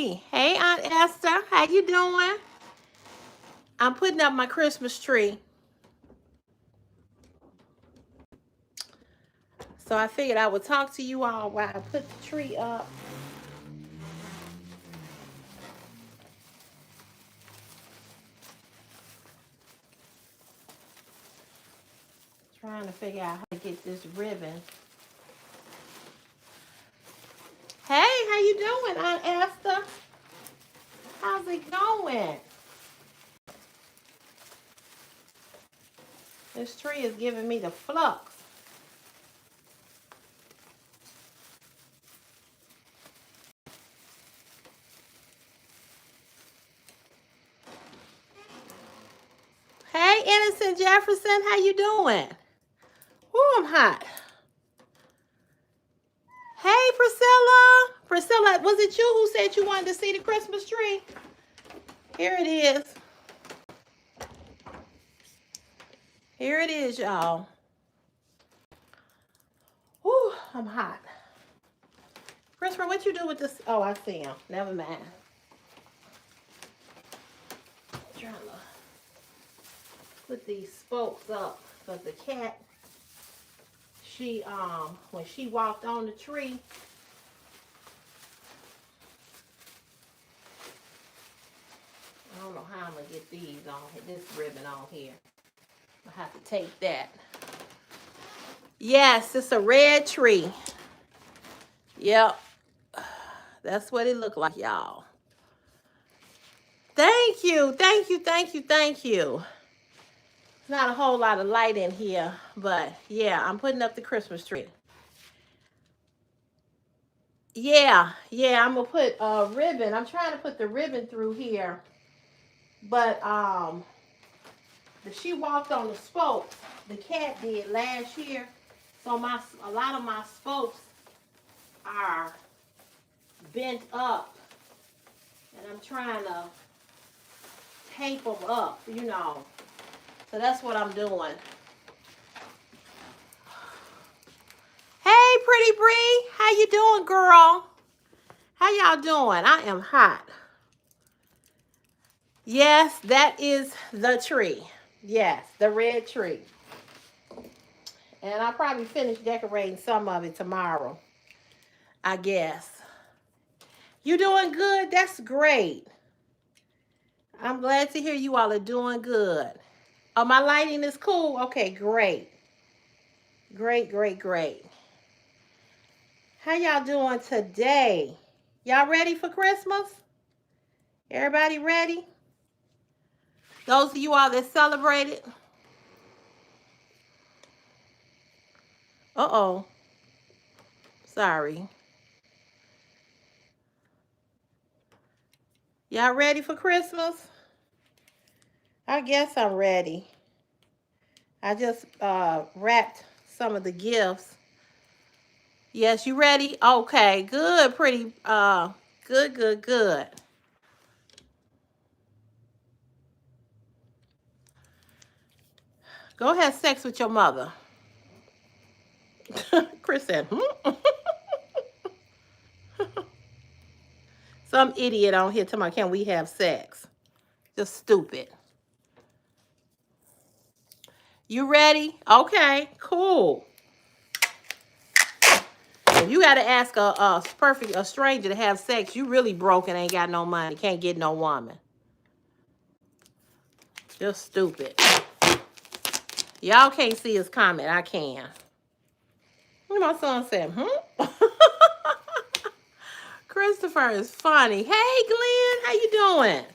tree. Hey, Aunt Esther, how you doing? I'm putting up my Christmas tree. So I figured I would talk to you all while I put the tree up. Trying to figure out how to get this ribbon. Hey, how you doing, Aunt Esther? How's it going? This tree is giving me the flux. Hey, Innocent Jefferson, how you doing? Ooh, I'm hot. Hey, Priscilla. Priscilla, was it you who said you wanted to see the Christmas tree? Here it is. Here it is, y'all. Ooh, I'm hot. Christopher, what you do with this? Oh, I see him. Never mind. I'm trying to put these spokes up because the cat, when she walked on the tree, I don't know how I'm gonna get these on this ribbon on here. I have to take that. Yes, it's a red tree. Yep. That's what it looked like, y'all. Thank you. Thank you. Thank you. Thank you. Not a whole lot of light in here, but yeah, I'm putting up the Christmas tree. Yeah, I'm gonna put a ribbon. I'm trying to put the ribbon through here, but she walked on the spokes. The cat did last year, so a lot of my spokes are bent up, and I'm trying to tape them up, So that's what I'm doing. Hey, Pretty Bree, how you doing, girl? How y'all doing? I am hot. Yes, that is the tree. Yes, the red tree. And I'll probably finish decorating some of it tomorrow, I guess. You doing good? That's great. I'm glad to hear you all are doing good. Oh, my lighting is cool? Okay, great. Great, great, great. How y'all doing today? Y'all ready for Christmas? Everybody ready? Those of you all that celebrated? Uh-oh. Sorry. Y'all ready for Christmas? I guess I'm ready. I just wrapped some of the gifts. Yes, you ready? Okay, good, pretty, good. Go have sex with your mother. Chris said, Some idiot on here talking about, can we have sex? Just stupid. You ready? Okay, cool. If you got to ask a stranger to have sex, you really broke and ain't got no money. Can't get no woman. Just stupid. Y'all can't see his comment. I can. My son said, Christopher is funny. Hey, Glenn, how you doing?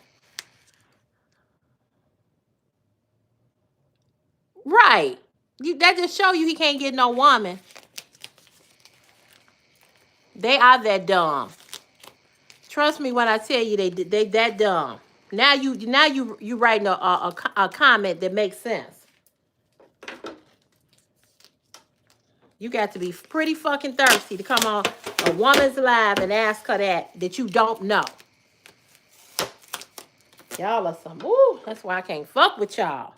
Right. That just show you he can't get no woman. They are that dumb. Trust me when I tell you they that dumb. Now you writing a comment that makes sense. You got to be pretty fucking thirsty to come on a woman's live and ask her that you don't know. Y'all are some, ooh, that's why I can't fuck with y'all.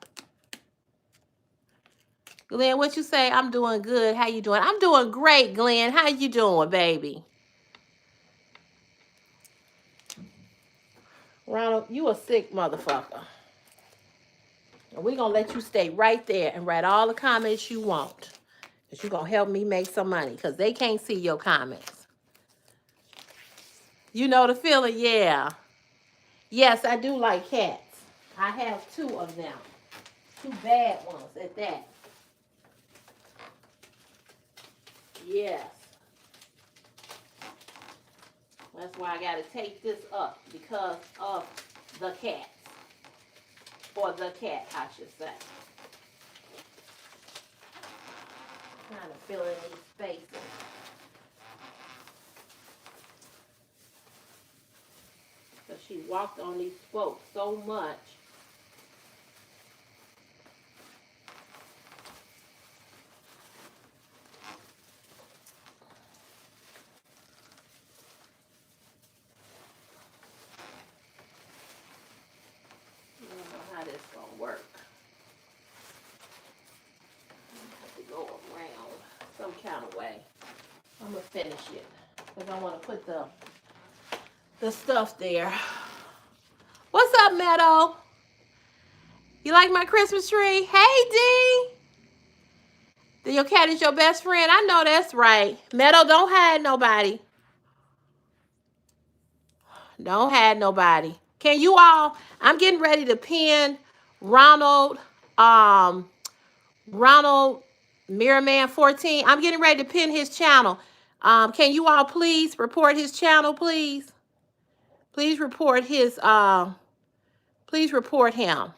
Glenn, what you say? I'm doing good. How you doing? I'm doing great, Glenn. How you doing, baby? Ronald, you a sick motherfucker. And we're going to let you stay right there and write all the comments you want. Because you're going to help me make some money. Because they can't see your comments. You know the feeling? Yeah. Yes, I do like cats. I have 2 of them. 2 bad ones at that. Yes. That's why I got to take this up. Because of the cats. Or the cat, I should say. Trying to fill in these spaces. So she walked on these spokes so much. I don't know how this gonna work. I have to go around some kind of way. I'm gonna finish it because I want to put the stuff there. What's up, Meadow? You like my Christmas tree? Hey, D. Your cat is your best friend. I know that's right. Meadow, don't hide nobody. Don't hide nobody. Can you all? I'm getting ready to pin Ronald. Ronald Mirrorman 14. I'm getting ready to pin his channel. Can you all please report his channel, please? Please report his. Please report him.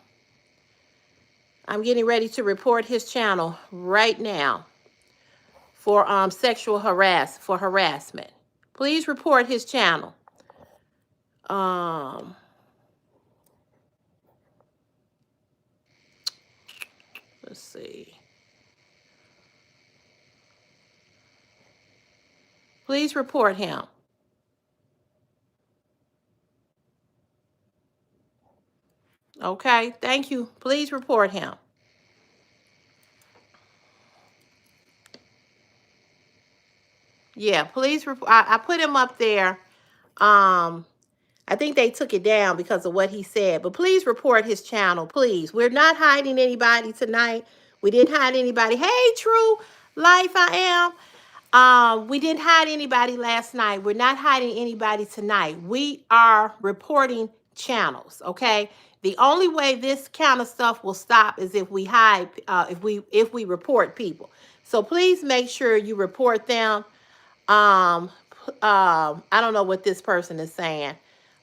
I'm getting ready to report his channel right now for sexual harassment. Please report his channel. Let's see. Please report him. Okay, thank you. Please report him. Yeah, please report. I put him up there. I think they took it down because of what he said. But please report his channel, please. We're not hiding anybody tonight. We didn't hide anybody. Hey, True Life, I am. We didn't hide anybody last night. We're not hiding anybody tonight. We are reporting channels, okay? The only way this kind of stuff will stop is if we hide, if we report people. So please make sure you report them. I don't know what this person is saying,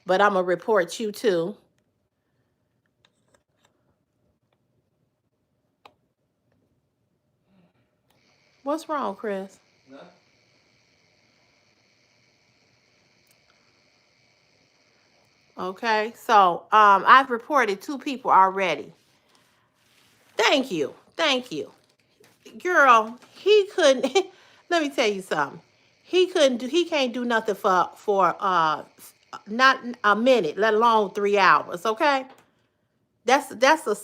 but I'm gonna report you too. What's wrong, Chris? No. Okay, so I've reported 2 people already. Thank you, girl. He couldn't. Let me tell you something. He couldn't do. He can't do nothing for not a minute, let alone 3 hours. Okay, that's a.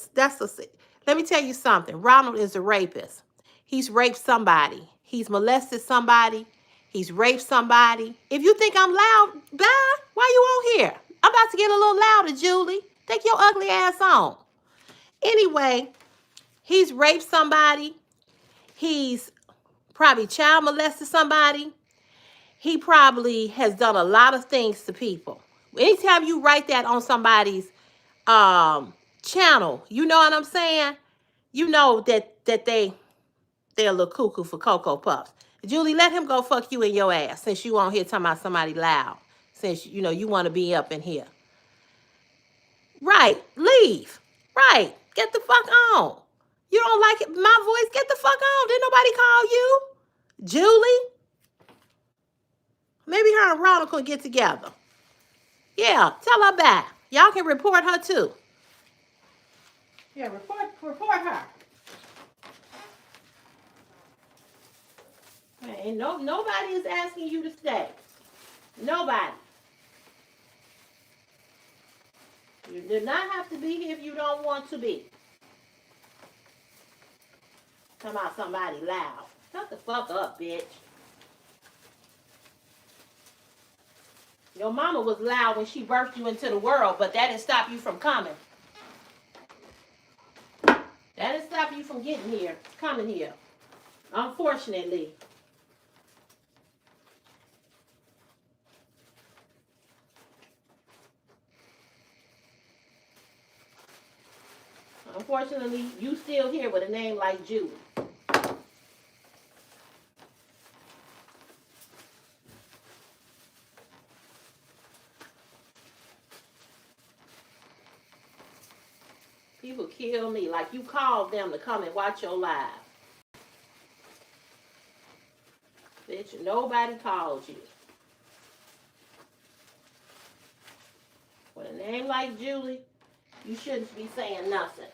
Let me tell you something. Ronald is a rapist. He's raped somebody. He's molested somebody. He's raped somebody. If you think I'm loud, bye. Why you on here? I'm about to get a little louder, Julie. Take your ugly ass on. Anyway, he's raped somebody. He's probably child molested somebody. He probably has done a lot of things to people. Anytime you write that on somebody's channel, you know what I'm saying? You know that they're a little cuckoo for Cocoa Puffs. Julie, let him go fuck you in your ass since you on here talking about somebody loud. Since, you know, you want to be up in here. Right. Leave. Right. Get the fuck on. You don't like it, my voice? Get the fuck on. Didn't nobody call you? Julie? Maybe her and Ronald could get together. Yeah, tell her back. Y'all can report her too. Yeah, report her. And nobody is asking you to stay. Nobody. You do not have to be here if you don't want to be. Come out somebody loud. Shut the fuck up, bitch. Your mama was loud when she birthed you into the world, but that didn't stop you from coming. That didn't stop you from getting here, coming here. Unfortunately. Unfortunately, you still here with a name like Julie. People kill me like you called them to come and watch your live. Bitch, nobody called you. With a name like Julie, you shouldn't be saying nothing.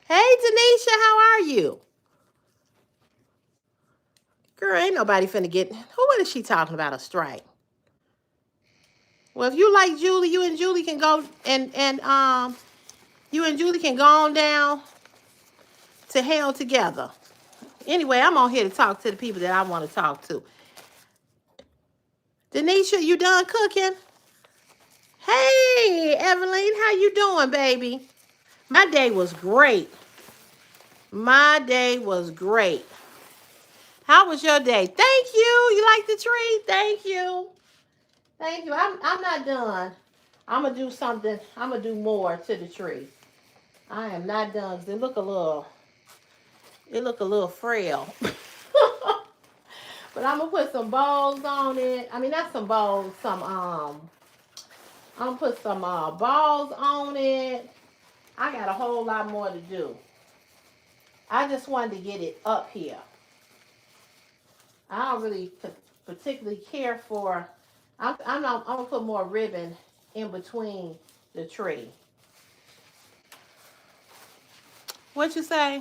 Hey, Tanisha, how are you? Girl, ain't nobody finna get... What is she talking about, a strike? Well, if you like Julie, you and Julie can go you and Julie can go on down to hell together. Anyway, I'm on here to talk to the people that I want to talk to. Denisha, you done cooking? Hey, Evelyn, how you doing, baby? My day was great. My day was great. How was your day? Thank you. You like the tree? Thank you. Thank you. I'm not done. I'm gonna do something. I'm gonna do more to the tree. I am not done because it look a little frail. But I'm gonna put some balls on it. I mean, not some balls, I'm gonna put some balls on it. I got a whole lot more to do. I just wanted to get it up here. I don't really particularly care for. I'm gonna put more ribbon in between the tree. What you say?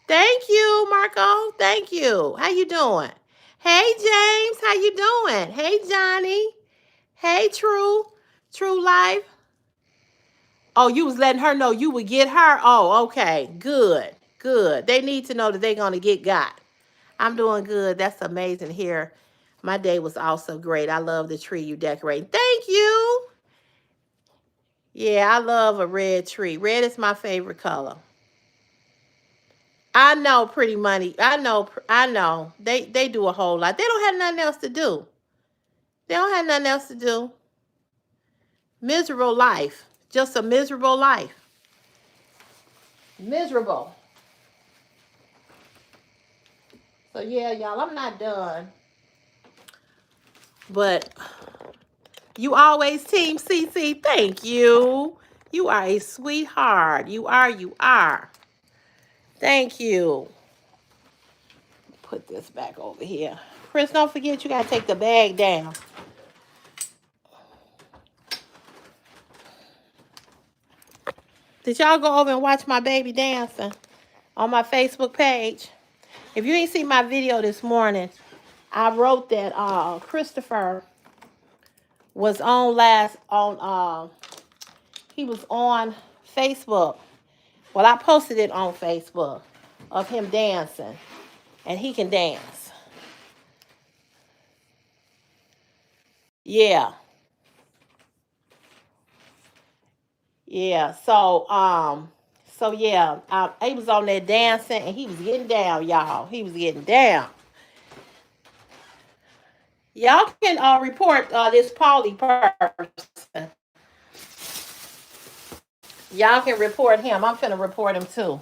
Thank you, Marco. Thank you. How you doing? Hey, James. How you doing? Hey, Johnny. Hey, True Life. Oh, you was letting her know you would get her? Oh, okay. Good. Good. They need to know that they're going to get got. I'm doing good. That's amazing here. My day was also great. I love the tree you decorated. Thank you. Yeah, I love a red tree. Red is my favorite color. I know, Pretty Money. I know. They do a whole lot. They don't have nothing else to do. They don't have nothing else to do. Miserable life. Just a miserable life. Miserable. So yeah, y'all, I'm not done. But you always team CeCe. Thank you. You are a sweetheart. You are. Thank you. Put this back over here. Chris, don't forget you gotta take the bag down. Did y'all go over and watch my baby dancing on my Facebook page? If you ain't seen my video this morning, I wrote that Christopher was he was on Facebook. Well, I posted it on Facebook of him dancing, and he can dance. Yeah. Yeah. So yeah, he was on there dancing, and he was getting down, y'all. He was getting down. Y'all can report this Paulie person. Y'all can report him. I'm finna report him too.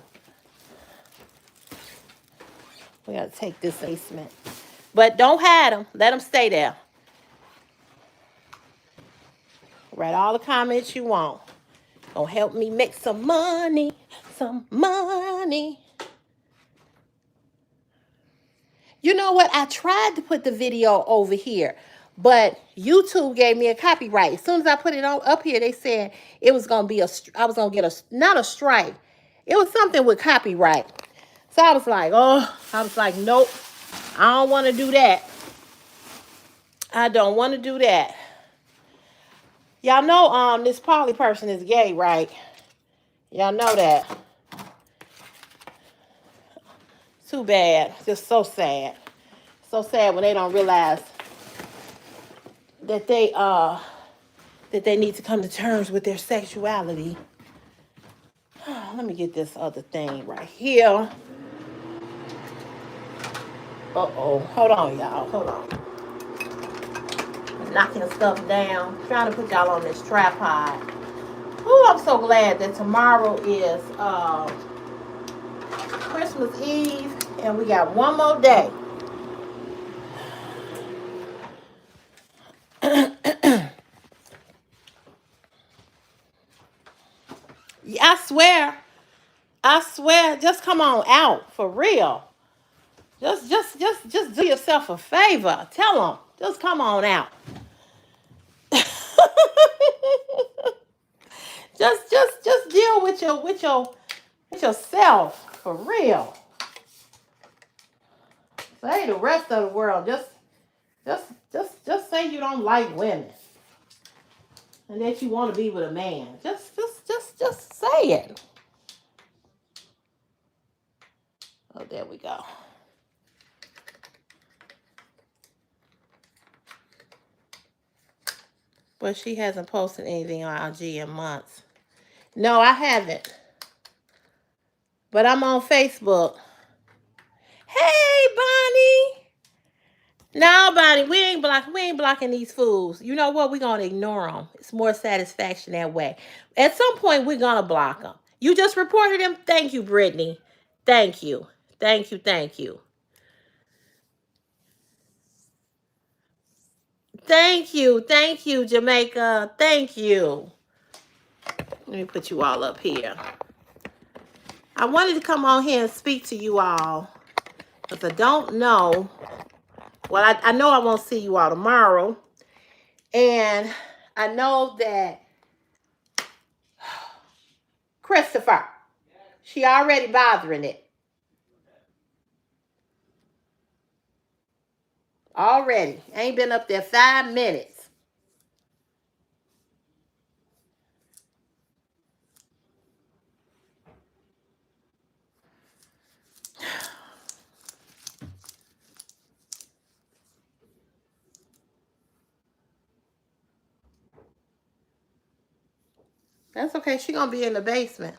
We gotta take this basement. But don't hide him. Let him stay there. Write all the comments you want. Gonna help me make some money. Some money. You know what? I tried to put the video over here, but YouTube gave me a copyright. As soon as I put it on up here, they said it was gonna be I was gonna get not a strike. It was something with copyright. So I was like, nope, I don't want to do that. I don't want to do that. Y'all know this Polly person is gay, right? Y'all know that. Too bad. Just so sad. So sad when they don't realize that they need to come to terms with their sexuality. Let me get this other thing right here. Uh-oh. Hold on, y'all. Hold on. I'm knocking stuff down. Trying to put y'all on this tripod. Oh, I'm so glad that tomorrow is Christmas Eve and we got one more day. I swear, just come on out for real. Just do yourself a favor. Tell them, just come on out. just deal with with yourself for real. Say the rest of the world. Just say you don't like women and that you want to be with a man. Just say it. Oh, there we go. But she hasn't posted anything on IG in months. No, I haven't. But I'm on Facebook. Hey, Bonnie. No, Bonnie, we ain't blocking these fools. You know what? We're gonna ignore them. It's more satisfaction that way. At some point, we're gonna block them. You just reported them. Thank you, Brittany. Thank you. Thank you. Thank you. Thank you. Thank you, Jamaica. Thank you. Let me put you all up here. I wanted to come on here and speak to you all because I don't know. Well, I know I won't see you all tomorrow. And I know that Christopher, she already bothering it. Already. Ain't been up there 5 minutes. That's okay. She gonna be in the basement.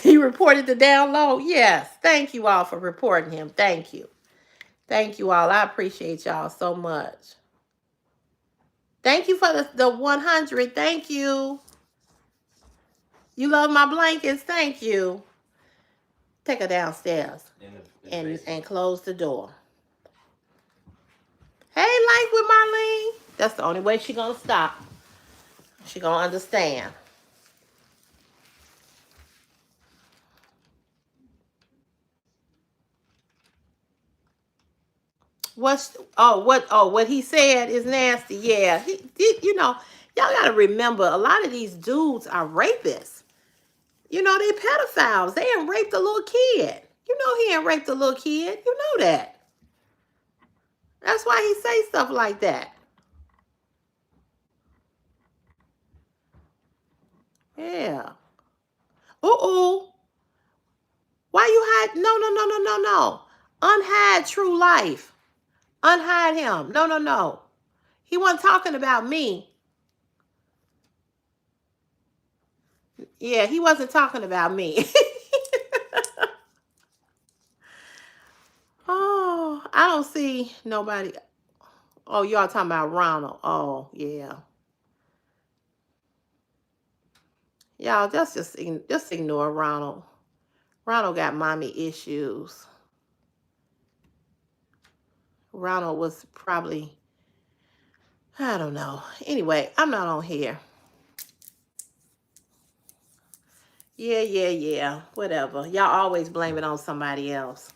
He reported the down low. Yes. Thank you all for reporting him. Thank you. Thank you all. I appreciate y'all so much. Thank you for the 100. Thank you. You love my blankets. Thank you. Take her downstairs and close the door. Hey, Life with Marlene. That's the only way she gonna stop. She gonna understand. What he said is nasty. Yeah, you know, y'all gotta remember a lot of these dudes are rapists. You know, they pedophiles. They ain't raped a little kid. You know he ain't raped a little kid. You know that. That's why he say stuff like that. Yeah. Uh-oh. Why you hide? No. Unhide true life. Unhide him. No. He wasn't talking about me. Yeah, he wasn't talking about me. Oh, I don't see nobody. Oh, y'all talking about Ronald. Oh, yeah. Y'all just ignore Ronald. Ronald got mommy issues. Ronald was probably, I don't know. Anyway, I'm not on here. Yeah. Whatever. Y'all always blame it on somebody else.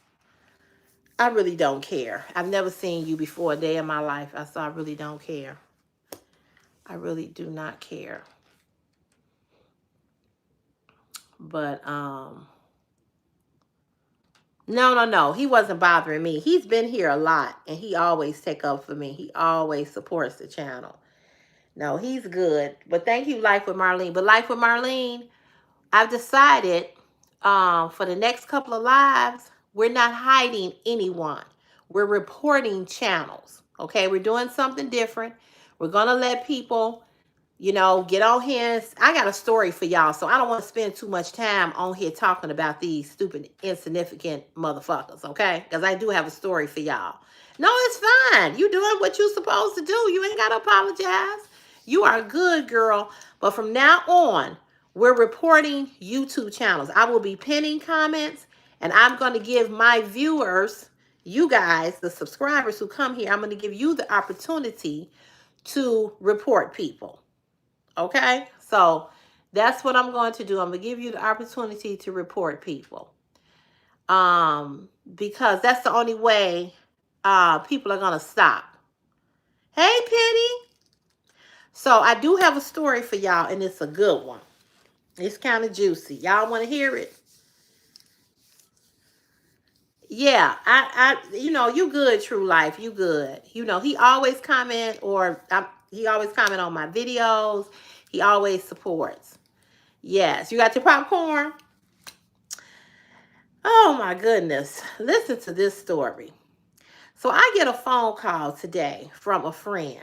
I really don't care. I've never seen you before a day in my life, so I really don't care. I really do not care. But no. He wasn't bothering me. He's been here a lot, and he always take up for me. He always supports the channel. No, he's good. But thank you, Life with Marlene. But Life with Marlene, I've decided for the next couple of lives, we're not hiding anyone. We're reporting channels. Okay, we're doing something different. We're gonna let people, get on here. I got a story for y'all, so I don't want to spend too much time on here talking about these stupid, insignificant motherfuckers, okay? Because I do have a story for y'all. No, it's fine. You doing what you supposed to do. You ain't got to apologize. You are good, girl. But from now on, we're reporting YouTube channels. I will be pinning comments, and I'm going to give my viewers, you guys, the subscribers who come here, I'm going to give you the opportunity to report people. Okay, so that's what I'm going to do. I'm going to give you the opportunity to report people. Because that's the only way people are going to stop. Hey, Penny. So I do have a story for y'all, and it's a good one. It's kind of juicy. Y'all want to hear it? Yeah, you good, True Life. You good. He always comment he always comment on my videos. He always supports. Yes, you got your popcorn? Oh my goodness. Listen to this story. So I get a phone call today from a friend.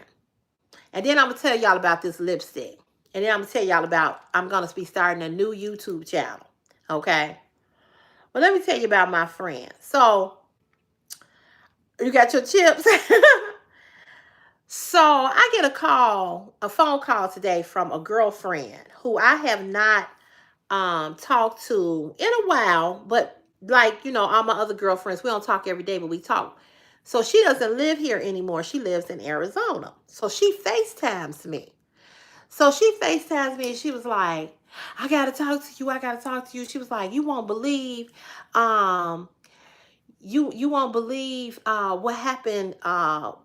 And then I'm going to tell y'all about this lipstick. And then I'm going to tell y'all about, I'm going to be starting a new YouTube channel. Okay? Well, let me tell you about my friend. So, you got your chips? So, I get a phone call today from a girlfriend who I have not talked to in a while, but like, all my other girlfriends, we don't talk every day, but we talk. So she doesn't live here anymore. She lives in Arizona. So she FaceTimes me. And she was like, I got to talk to you. I got to talk to you. She was like, you won't believe, you won't believe what happened,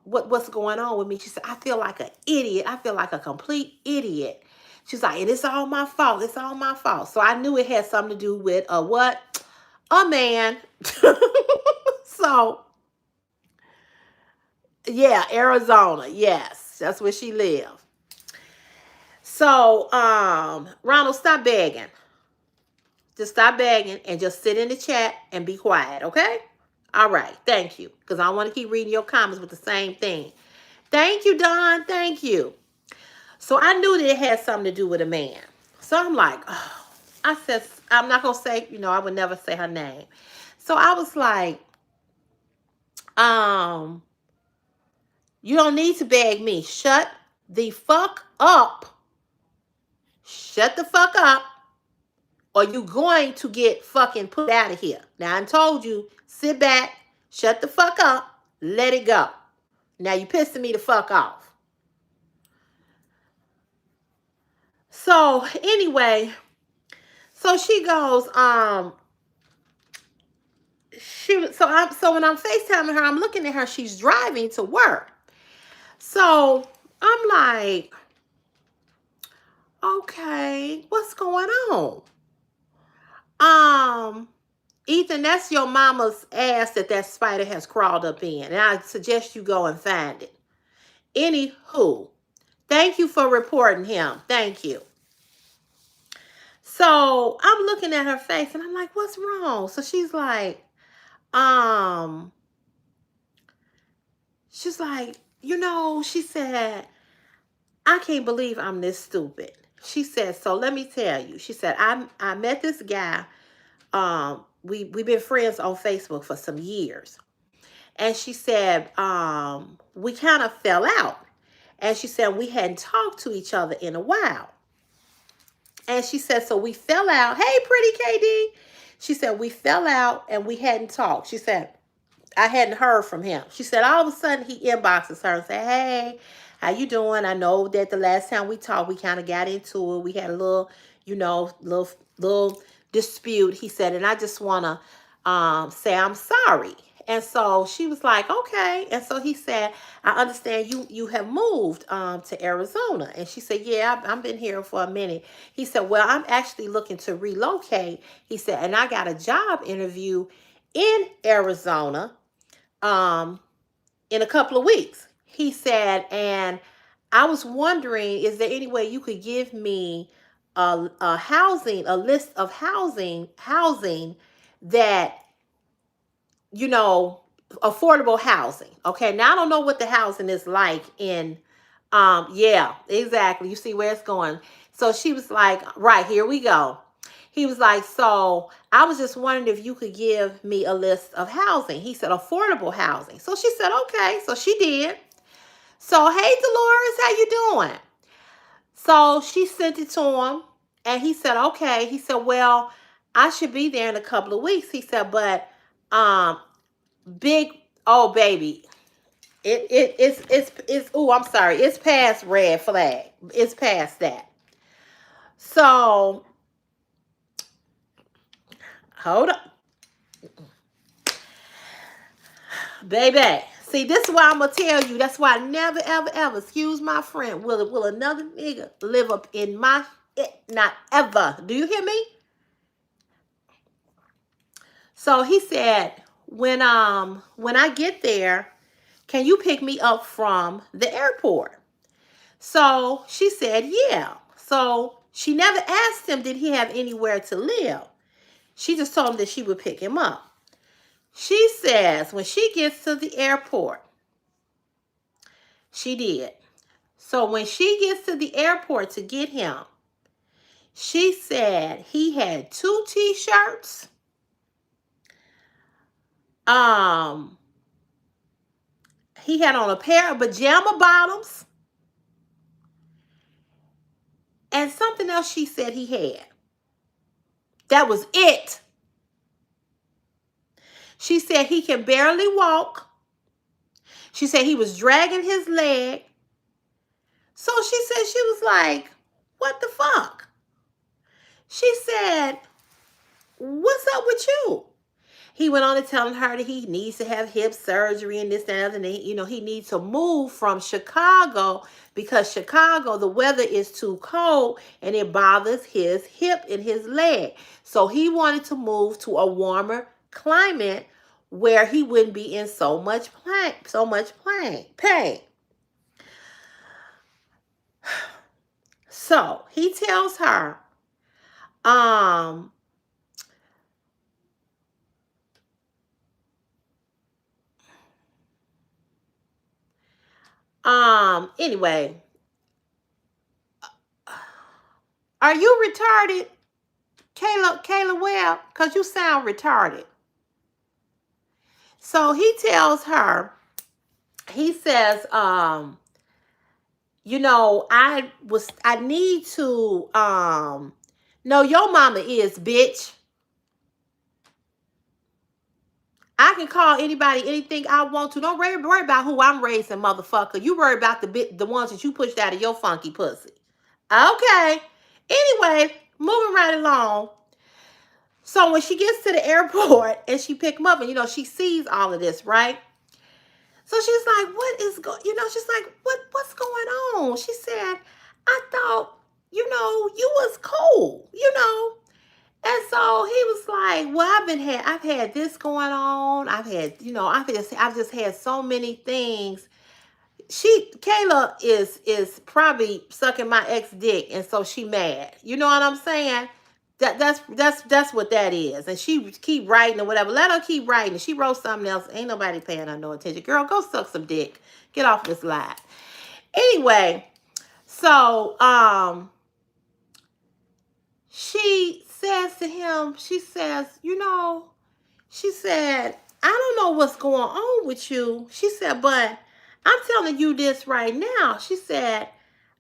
what's going on with me. She said, I feel like an idiot. I feel like a complete idiot. She's like, and it's all my fault. It's all my fault. So I knew it had something to do with what? A man. So, yeah, Arizona. Yes, that's where she lives. So, Ronald, stop begging. Just stop begging and just sit in the chat and be quiet, okay? All right, thank you. Because I don't want to keep reading your comments with the same thing. Thank you, Don. Thank you. So I knew that it had something to do with a man. So I'm like, oh. I said, I'm not going to say, I would never say her name. So I was like, you don't need to beg me. Shut the fuck up. Shut the fuck up. Or you going to get fucking put out of here. Now I told you, sit back, shut the fuck up, let it go. Now you pissing me the fuck off. So anyway, so she goes, so when I'm FaceTiming her, I'm looking at her, she's driving to work. So I'm like, okay, what's going on? Ethan, that's your mama's ass that spider has crawled up in. And I suggest you go and find it. Anywho, thank you for reporting him. Thank you. So I'm looking at her face and I'm like, what's wrong? So she's like, she said, I can't believe I'm this stupid. She said, so let me tell you. She said, I met this guy. We've been friends on Facebook for some years. And she said, we kind of fell out. And she said, we hadn't talked to each other in a while. And she said, so we fell out. Hey, pretty KD. She said, we fell out and we hadn't talked. She said, I hadn't heard from him. She said, all of a sudden he inboxes her and said, hey, how you doing? I know that the last time we talked, we kind of got into it. We had a little, little dispute. He said, and I just want to say I'm sorry. And so she was like, okay. And so he said, I understand you have moved to Arizona. And she said, yeah, I've been here for a minute. He said, well, I'm actually looking to relocate. He said, and I got a job interview in Arizona in a couple of weeks. He said, and I was wondering, is there any way you could give me a list of housing that, you know, affordable housing. Okay, now I don't know what the housing is like in, yeah, exactly. You see where it's going. So she was like, right, here we go. He was like, so I was just wondering if you could give me a list of housing. He said, affordable housing. So she said, okay. So she did. So, hey, Dolores, how you doing? So she sent it to him, and he said, okay. He said, well, I should be there in a couple of weeks. He said, but um, big, oh baby, it's oh, I'm sorry, it's past red flag. It's past that. So hold up, baby. See, this is why I'm gonna tell you. That's why I never, ever, ever, excuse my friend, will another nigga live up in my, not ever. Do you hear me? So he said, when I get there, can you pick me up from the airport? So she said, yeah. So she never asked him, did he have anywhere to live? She just told him that she would pick him up. She says when she gets to the airport, she did. So when she gets to the airport to get him, she said he had 2 t-shirts, he had on a pair of pajama bottoms, and something else she said he had. That was it. She said he can barely walk. She said he was dragging his leg. So she said, she was like, what the fuck? She said, what's up with you? He went on to telling her that he needs to have hip surgery and this, that, and other. And he needs to move from Chicago because Chicago, the weather is too cold and it bothers his hip and his leg. So he wanted to move to a warmer climate where he wouldn't be in so much pain. So he tells her, anyway, are you retarded, Kayla Webb? Because you sound retarded. So he tells her, he says, I need to, no, your mama is, bitch. I can call anybody anything I want to. Don't worry about who I'm raising, motherfucker. You worry about the ones that you pushed out of your funky pussy. Okay. Anyway, moving right along. So when she gets to the airport and she pick him up, and she sees all of this, right? So she's like, what is she's like, what's going on? She said, I thought, you was cool, And so he was like, well, I've had this going on. I've had, I've just had so many things. Kayla is probably sucking my ex dick, and so she mad. You know what I'm saying? That's what that is. And she keep writing or whatever. Let her keep writing. She wrote something else. Ain't nobody paying her no attention. Girl, go suck some dick. Get off this lie. Anyway, so she says to him, she says, she said, I don't know what's going on with you. She said, but I'm telling you this right now. She said,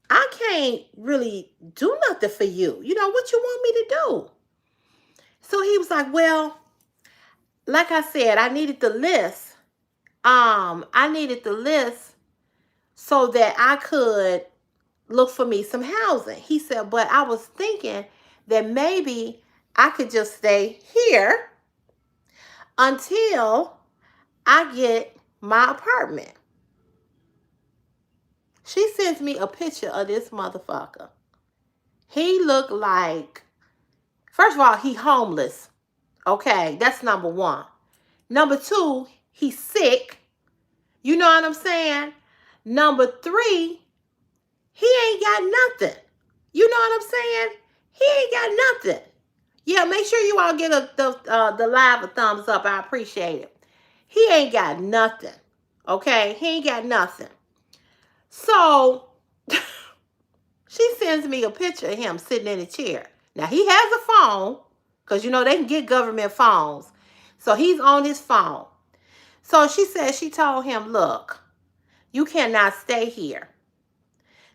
I can't really do nothing for you. What you want me to do? So he was like, well, like I said, I needed the list. I needed the list so that I could look for me some housing. He said, but I was thinking that maybe I could just stay here until I get my apartment. She sends me a picture of this motherfucker. He looked like, first of all, he homeless. Okay, that's number one. Number two, he's sick. You know what I'm saying? Number three, he ain't got nothing. You know what I'm saying? He ain't got nothing. Yeah, make sure you all get the live a thumbs up. I appreciate it. He ain't got nothing. Okay? He ain't got nothing. So she sends me a picture of him sitting in a chair. Now he has a phone, because you know they can get government phones. So he's on his phone. So she said she told him, look, you cannot stay here.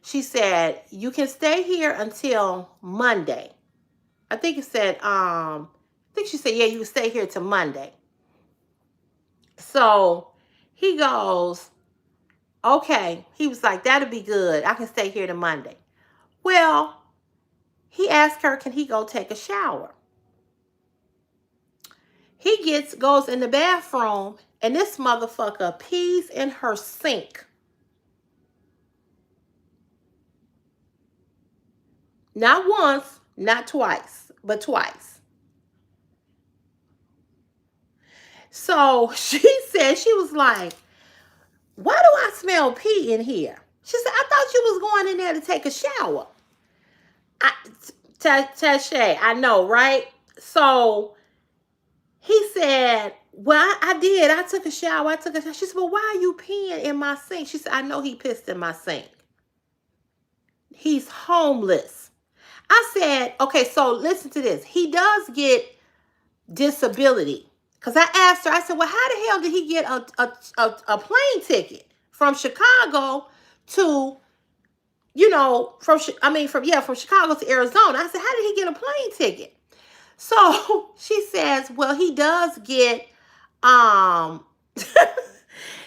She said, you can stay here until Monday. I think it said, I think she said, yeah, you can stay here till Monday. So he goes, okay. He was like, that'll be good. I can stay here till Monday. Well, he asked her, can he go take a shower? He goes in the bathroom, and this motherfucker pees in her sink. Not once, not twice, but twice. So she said, she was like, why do I smell pee in here? She said, I thought you was going in there to take a shower. Tache, I know, right? So he said, well, I did. I took a shower. She said, well, why are you peeing in my sink? She said, I know he pissed in my sink. He's homeless. I said, okay, so listen to this. He does get disability. Because I asked her, I said, well, how the hell did he get a plane ticket from Chicago to, you know, from Chicago to Arizona? I said, how did he get a plane ticket? So she says, well, he does get,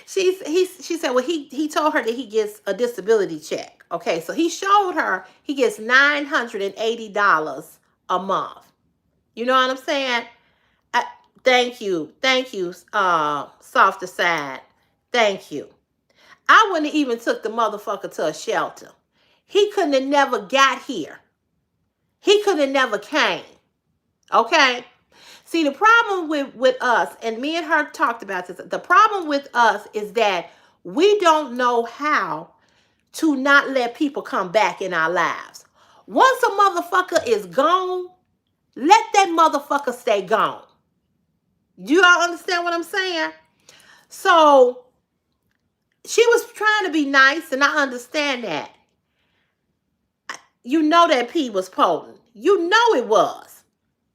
she said, well, he told her that he gets a disability check. Okay, so he showed her he gets $980 a month. You know what I'm saying? Thank you, softer side. Thank you. I wouldn't have even took the motherfucker to a shelter. He couldn't have never got here. He could have never came. Okay? See, the problem with us, and me and her talked about this, the problem with us is that we don't know how to not let people come back in our lives. Once a motherfucker is gone, let that motherfucker stay gone. Do you all understand what I'm saying? So she was trying to be nice, and I understand that. You know that pee was potent. You know it was.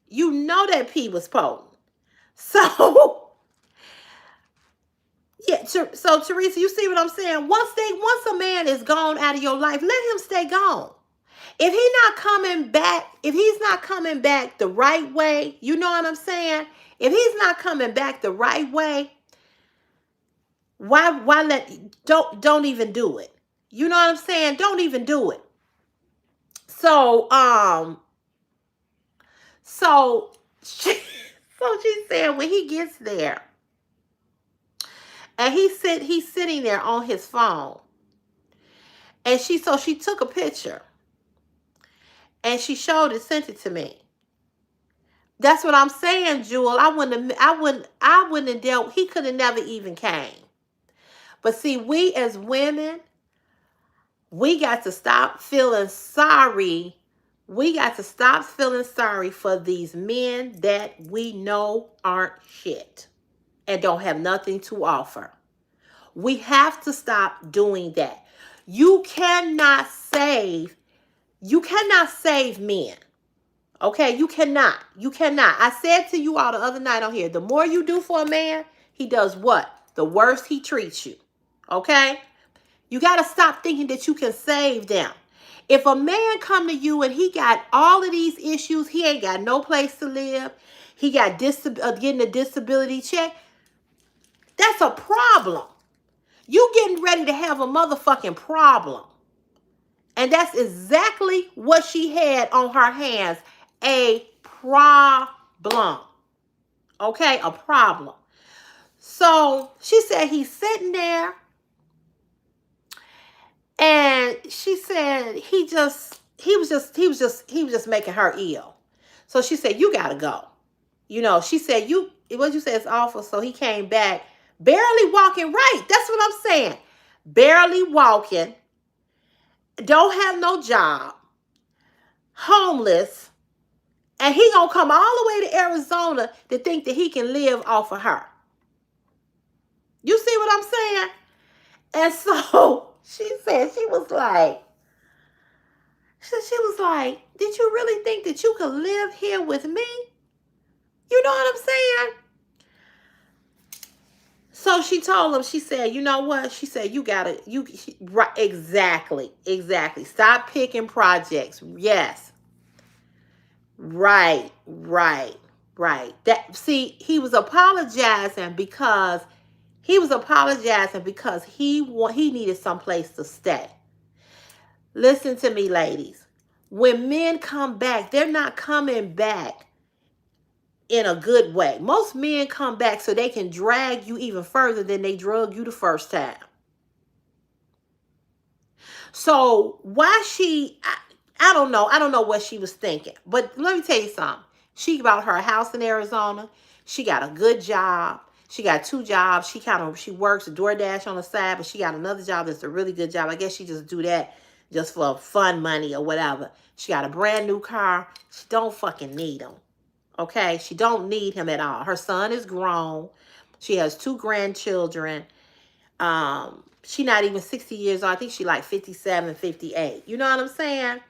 You know that pee was potent. So, yeah. So Teresa, you see what I'm saying? Once a man is gone out of your life, let him stay gone. If he's not coming back the right way, you know what I'm saying? If he's not coming back the right way, don't even do it. You know what I'm saying? Don't even do it. So she said when he gets there and he's sitting there on his phone, and she took a picture and she sent it to me. That's what I'm saying, Jewel. I wouldn't have dealt. He could have never even came. But see, we as women, we got to stop feeling sorry. We got to stop feeling sorry for these men that we know aren't shit and don't have nothing to offer. We have to stop doing that. You cannot save men. Okay, you cannot. I said to you all the other night on here, the more you do for a man, he does what? The worse he treats you. Okay? You got to stop thinking that you can save them. If a man come to you and he got all of these issues, he ain't got no place to live, he got getting a disability check, that's a problem. You getting ready to have a motherfucking problem. And that's exactly what she had on her hands. A problem. Okay? A problem. So she said he's sitting there, and she said he was just making her ill. So she said, you gotta go. You know, she said, what you say is awful. So he came back barely walking, right? That's what I'm saying. Barely walking, don't have no job, homeless, And he gonna come all the way to Arizona to think that he can live off of her. You see what I'm saying? And so she said, did you really think that you could live here with me? You know what I'm saying? So she told him, she said, you know what? She said, right, exactly. Stop picking projects. Yes. Right. See, he was apologizing because he needed someplace to stay. Listen to me, ladies. When men come back, they're not coming back in a good way. Most men come back so they can drag you even further than they drug you the first time. So why I don't know. I don't know what she was thinking. But let me tell you something. She bought her a house in Arizona. She got a good job. She got 2 jobs. She works a DoorDash on the side, but she got another job that's a really good job. I guess she just do that just for fun money or whatever. She got a brand new car. She don't fucking need him. Okay? She don't need him at all. Her son is grown. She has 2 grandchildren. She not even 60 years old. I think she like 57, 58. You know what I'm saying?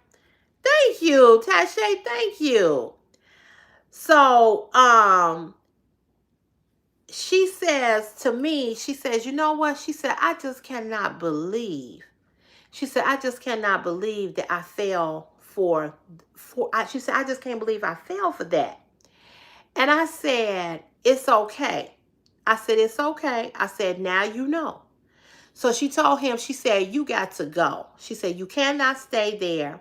Thank you, Tashay. Thank you. So, she says to me, she says, you know what? She said, I just cannot believe. She said, I just cannot believe that I fell she said, I just can't believe I fell for that. And I said, it's okay. I said, it's okay. I said, now you know. So she told him, she said, you got to go. She said, you cannot stay there.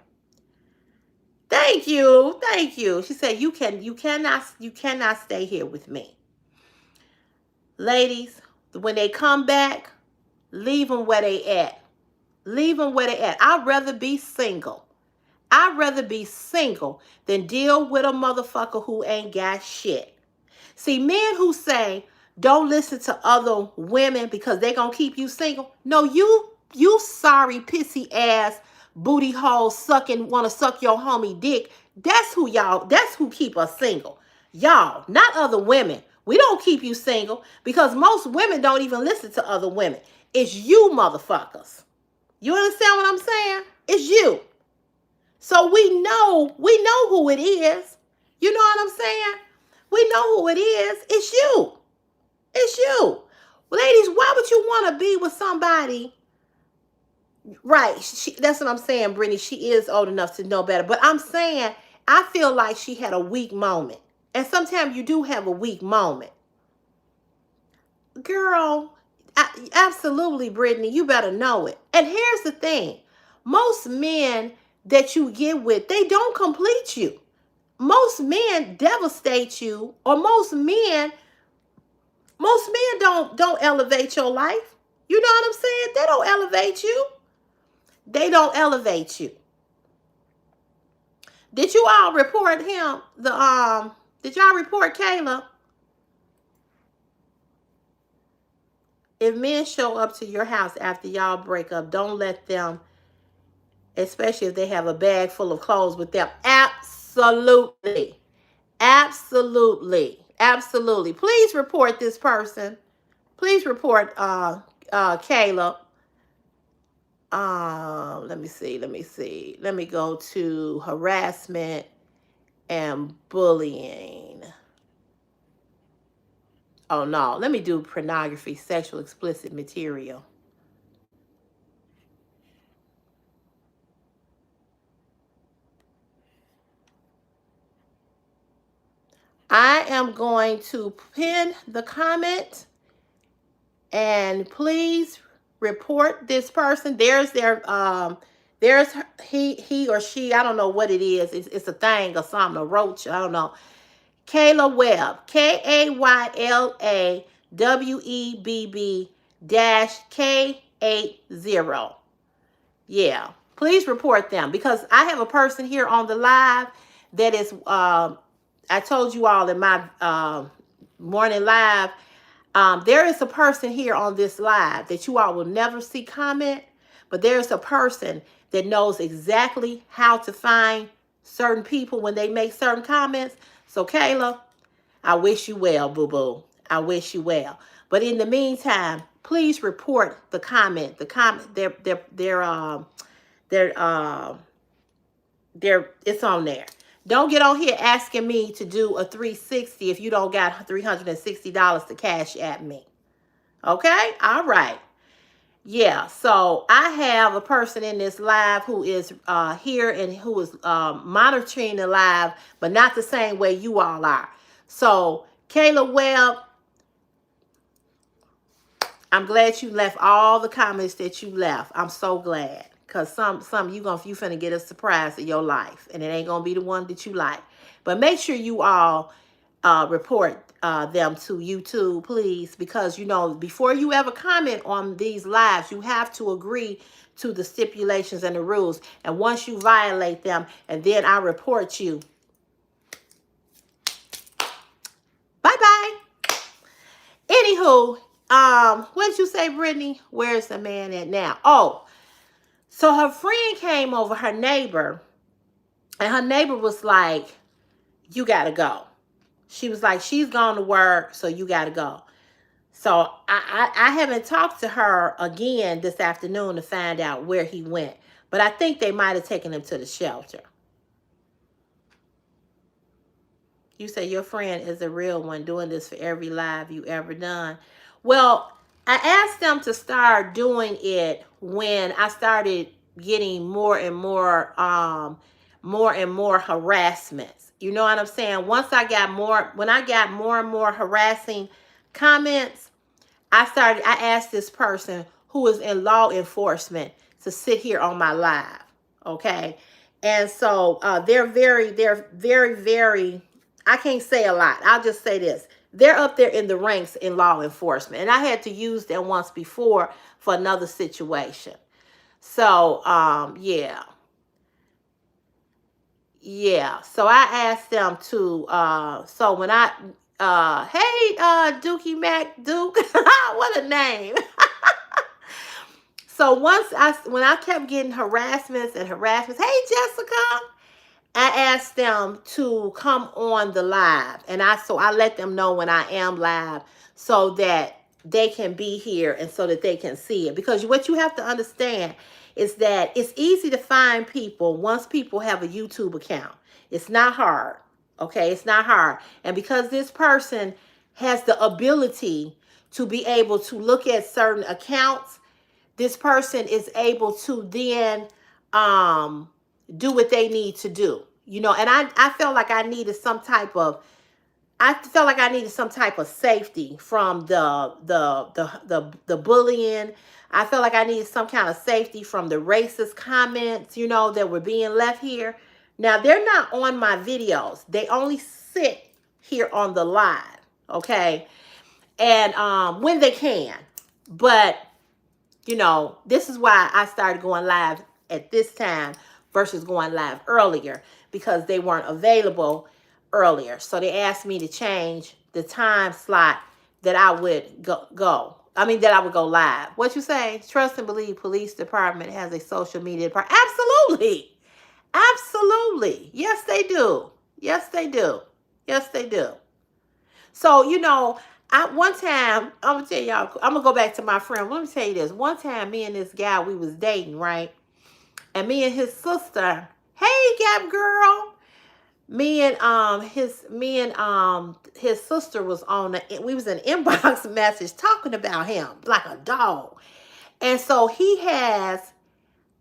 Thank you. She said, you cannot stay here with me. Ladies, when they come back, leave them where they at. I'd rather be single. Than deal with a motherfucker who ain't got shit. See, men who say, don't listen to other women because they gonna keep you single. No, you sorry, pissy ass, booty hole sucking, wanna suck your homie dick. That's who keep us single. Y'all, not other women. We don't keep you single because most women don't even listen to other women. It's you motherfuckers. You understand what I'm saying? It's you. So we know who it is. You know what I'm saying? We know who it is. It's you. Ladies, why would you want to be with somebody? Right. That's what I'm saying, Brittany. She is old enough to know better. But I'm saying, I feel like she had a weak moment. And sometimes you do have a weak moment. Girl, absolutely, Brittany. You better know it. And here's the thing. Most men that you get with, they don't complete you. Most men devastate you, or most men don't elevate your life. You know what I'm saying? They don't elevate you. Did you all report him? Did y'all report Caleb? If men show up to your house after y'all break up, don't let them, especially if they have a bag full of clothes with them. Absolutely. Please report this person. Please report Caleb. Let me see. Let me go to harassment and bullying. Oh no, let me do pornography, sexual explicit material. I am going to pin the comment, and please report this person. There's he or she, I don't know what it is. It's a thing or something, a roach, I don't know. Kayla Webb, KaylaWebb-K80. Yeah, please report them because I have a person here on the live that is, I told you all in my morning live, there is a person here on this live that you all will never see comment, but there's a person that knows exactly how to find certain people when they make certain comments. So Kayla, I wish you well, boo-boo. I wish you well. But in the meantime, please report the comment. The comment, it's on there. Don't get on here asking me to do a 360 if you don't got $360 to cash at me. Okay? All right. Yeah, so I have a person in this live who is here and who is monitoring the live, but not the same way you all are. So, Kayla Webb, I'm glad you left all the comments that you left. I'm so glad. Because some you finna get a surprise in your life. And it ain't gonna be the one that you like. But make sure you all report them to YouTube, please. Because, you know, before you ever comment on these lives, you have to agree to the stipulations and the rules. And once you violate them, and then I report you. Bye-bye. Anywho, what did you say, Brittany? Where's the man at now? Oh, so her friend came over, her neighbor, and her neighbor was like, you got to go. She was like, she's gone to work, so you got to go. So I haven't talked to her again this afternoon to find out where he went. But I think they might have taken him to the shelter. You say your friend is a real one doing this for every live you ever done. Well, I asked them to start doing it when I started getting more and more harassments. You know what I'm saying? Once I got more, when I got more and more harassing comments, I asked this person who is in law enforcement to sit here on my live. Okay. And so they're very, very, I can't say a lot. I'll just say this. They're up there in the ranks in law enforcement. And I had to use them once before for another situation. So, yeah. Yeah. So I asked them to, so when I, hey, Dookie Mac Duke, what a name. So when I kept getting harassments, hey, Jessica, I asked them to come on the live, and I let them know when I am live so that they can be here and so that they can see it. Because what you have to understand is that it's easy to find people once people have a YouTube account. It's not hard, okay? It's not hard. And because this person has the ability to be able to look at certain accounts, this person is able to then do what they need to do, you know. And I felt like I needed some type of safety from the bullying. I felt like I needed some kind of safety from the racist comments, you know, that were being left here. Now, they're not on my videos. They only sit here on the live, okay? And when they can. But you know, this is why I started going live at this time versus going live earlier, because they weren't available earlier. So they asked me to change the time slot that I would go. I mean, that I would go live. What you say? Trust and believe police department has a social media department. Absolutely. Absolutely. Yes, they do. Yes, they do. Yes, they do. So, you know, one time, I'm going to tell y'all, I'm going to go back to my friend. Let me tell you this. One time, me and this guy, we was dating, right? And me and his sister, hey, Gap girl. Me and his sister was we was in an inbox message talking about him like a dog. And so he had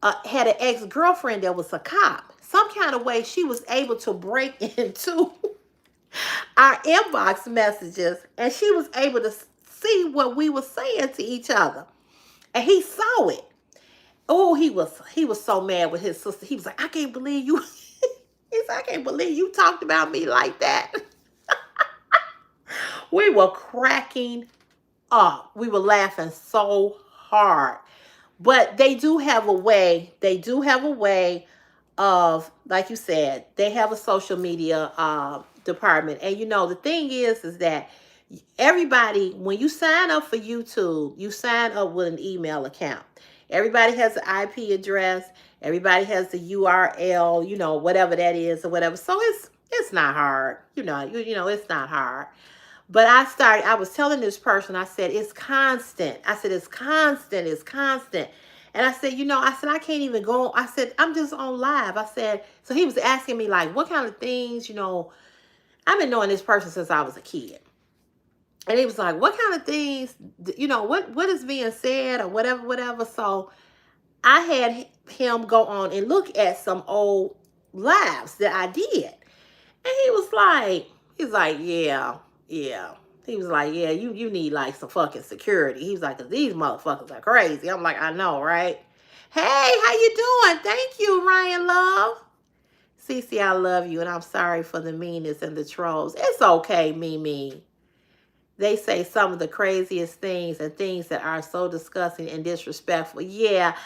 an ex-girlfriend that was a cop. Some kind of way she was able to break into our inbox messages, and she was able to see what we were saying to each other, and he saw it. Oh, he was so mad with his sister. He was like, I can't believe you. He said, I can't believe you talked about me like that. We were cracking up. We were laughing so hard. But they do have a way. They do have a way of, like you said, they have a social media department. And you know, the thing is that everybody, when you sign up for YouTube, you sign up with an email account. Everybody has an IP address. Everybody has the URL, whatever that is or whatever. So it's not hard. It's not hard. But I was telling this person, I said, it's constant. I said, it's constant, it's constant. And I said, I can't even go. I said, I'm just on live. I said, so he was asking me like, what kind of things, I've been knowing this person since I was a kid. And he was like, what kind of things, what is being said or whatever, whatever. So I had him go on and look at some old lives that I did. And he's like, yeah, yeah. He was like, yeah, you need like some fucking security. He was like, 'cause these motherfuckers are crazy. I'm like, I know, right? Hey, how you doing? Thank you, Ryan Love. CeCe, I love you, and I'm sorry for the meanness and the trolls. It's okay, Mimi. They say some of the craziest things and things that are so disgusting and disrespectful. Yeah,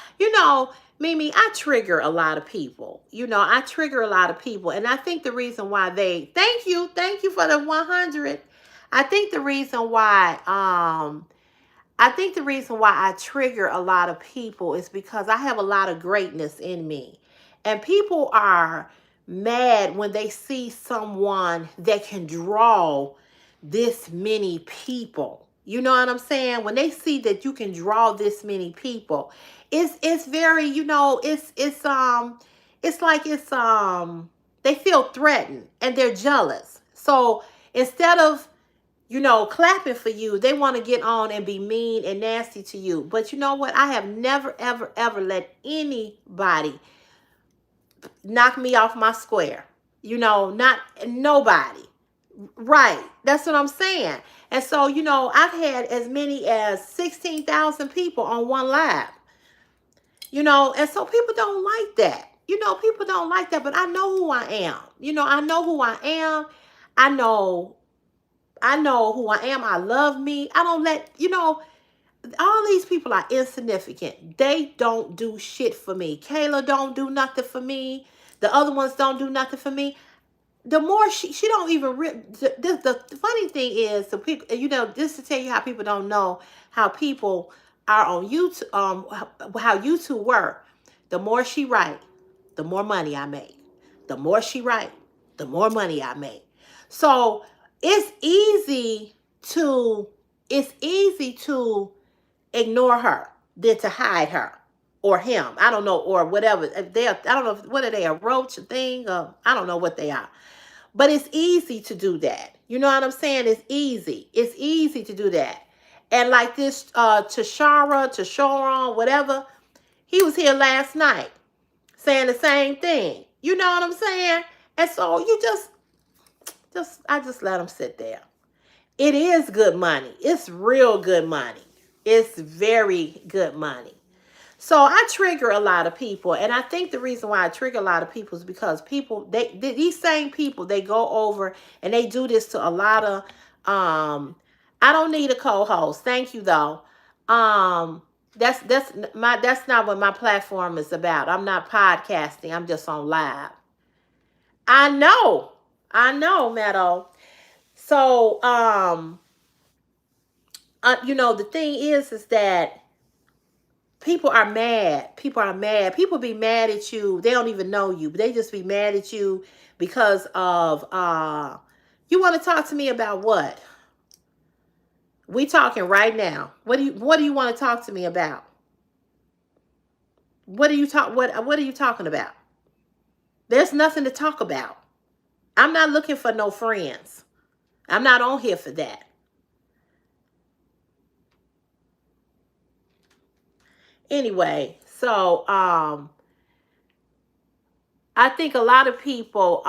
Mimi, I trigger a lot of people. I trigger a lot of people. And I think the reason why thank you for the 100. I think the reason why, I trigger a lot of people is because I have a lot of greatness in me. And people are mad when they see someone that can draw this many people. You know what I'm saying? When they see that you can draw this many people, it's very, they feel threatened and they're jealous. So instead of clapping for you, they want to get on and be mean and nasty to you. But you know what? I have never, ever, ever let anybody knock me off my square. Not nobody. Right. That's what I'm saying. And so, I've had as many as 16,000 people on one live. And so people don't like that. People don't like that, but I know who I am. I know who I am. I know who I am. I love me. I don't let, all these people are insignificant. They don't do shit for me. Kayla don't do nothing for me. The other ones don't do nothing for me. The more she don't even the funny thing is, the people, just to tell you how people don't know how people are on YouTube, how YouTube work. The more she write, the more money I make. The more she write, the more money I make. So it's easy to ignore her than to hide her or him. I don't know, or whatever. I don't know, what are they, a roach thing? I don't know what they are. But it's easy to do that. You know what I'm saying? It's easy. It's easy to do that. And like this Tasharon, whatever, he was here last night saying the same thing. You know what I'm saying? And so you I just let him sit there. It is good money. It's real good money. It's very good money. So I trigger a lot of people, and I think the reason why I trigger a lot of people is because people, these same people, they go over and they do this to a lot of. I don't need a co-host. Thank you though. That's not what my platform is about. I'm not podcasting. I'm just on live. I know, Meadow. So the thing is that people are mad. People are mad. People be mad at you. They don't even know you, but they just be mad at you because of you want to talk to me about what? We talking right now. What do you want to talk to me about? What are you talking about? There's nothing to talk about. I'm not looking for no friends. I'm not on here for that. Anyway, so I think a lot of people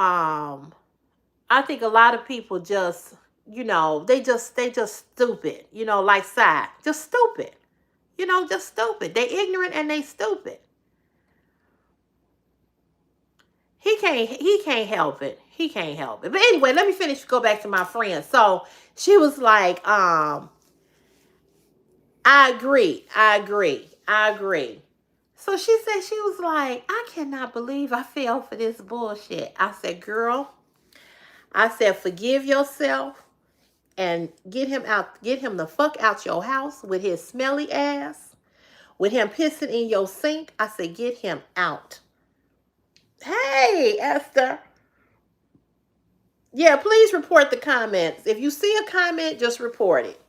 just, they just stupid, like Sai, just stupid. Just stupid. They ignorant and they stupid. He can't help it. He can't help it. But anyway, let me go back to my friend. So she was like, I agree. So she said, she was like, I cannot believe I fell for this bullshit. I said, girl, forgive yourself and get him the fuck out your house with his smelly ass. with him pissing in your sink, I said, get him out. Hey, Esther. Yeah, please report the comments. If you see a comment, just report it.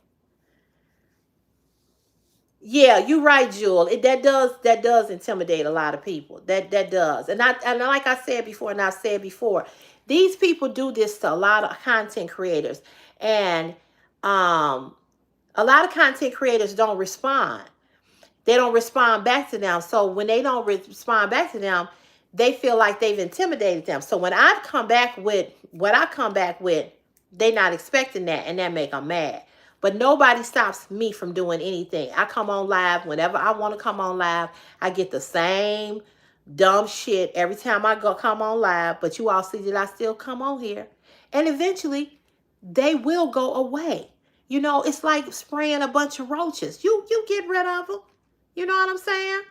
Yeah, you're right, Jewel. That does intimidate a lot of people. That does. And like I said before, and I've said before, these people do this to a lot of content creators. And a lot of content creators don't respond. They don't respond back to them. So when they don't respond back to them, they feel like they've intimidated them. So when I've come back with what I come back with, they're not expecting that, and that make them mad. But nobody stops me from doing anything. I come on live whenever I want to come on live. I get the same dumb shit every time I go come on live. But you all see that I still come on here. And eventually, they will go away. You know, it's like spraying a bunch of roaches. You get rid of them. You know what I'm saying?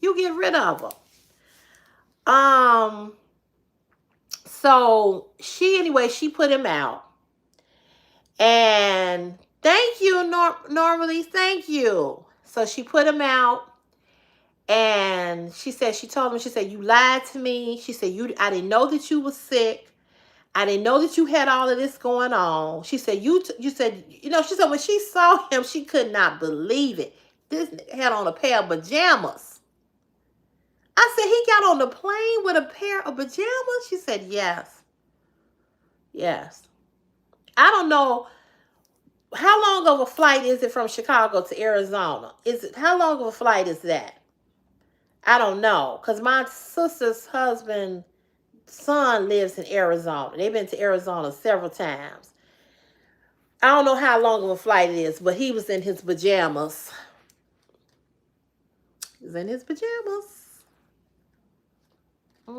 You get rid of them. So she put him out. And thank you, normally, thank you. So she put him out. And she told him, she said, you lied to me. She said, I didn't know that you were sick. I didn't know that you had all of this going on. She said, you said, she said when she saw him, she could not believe it. This had on a pair of pajamas. I said, he got on the plane with a pair of pajamas? She said, yes. Yes. I don't know. How long of a flight is it from Chicago to Arizona? How long of a flight is that? I don't know. Because my sister's son lives in Arizona. They've been to Arizona several times. I don't know how long of a flight it is, but he was in his pajamas. He was in his pajamas. He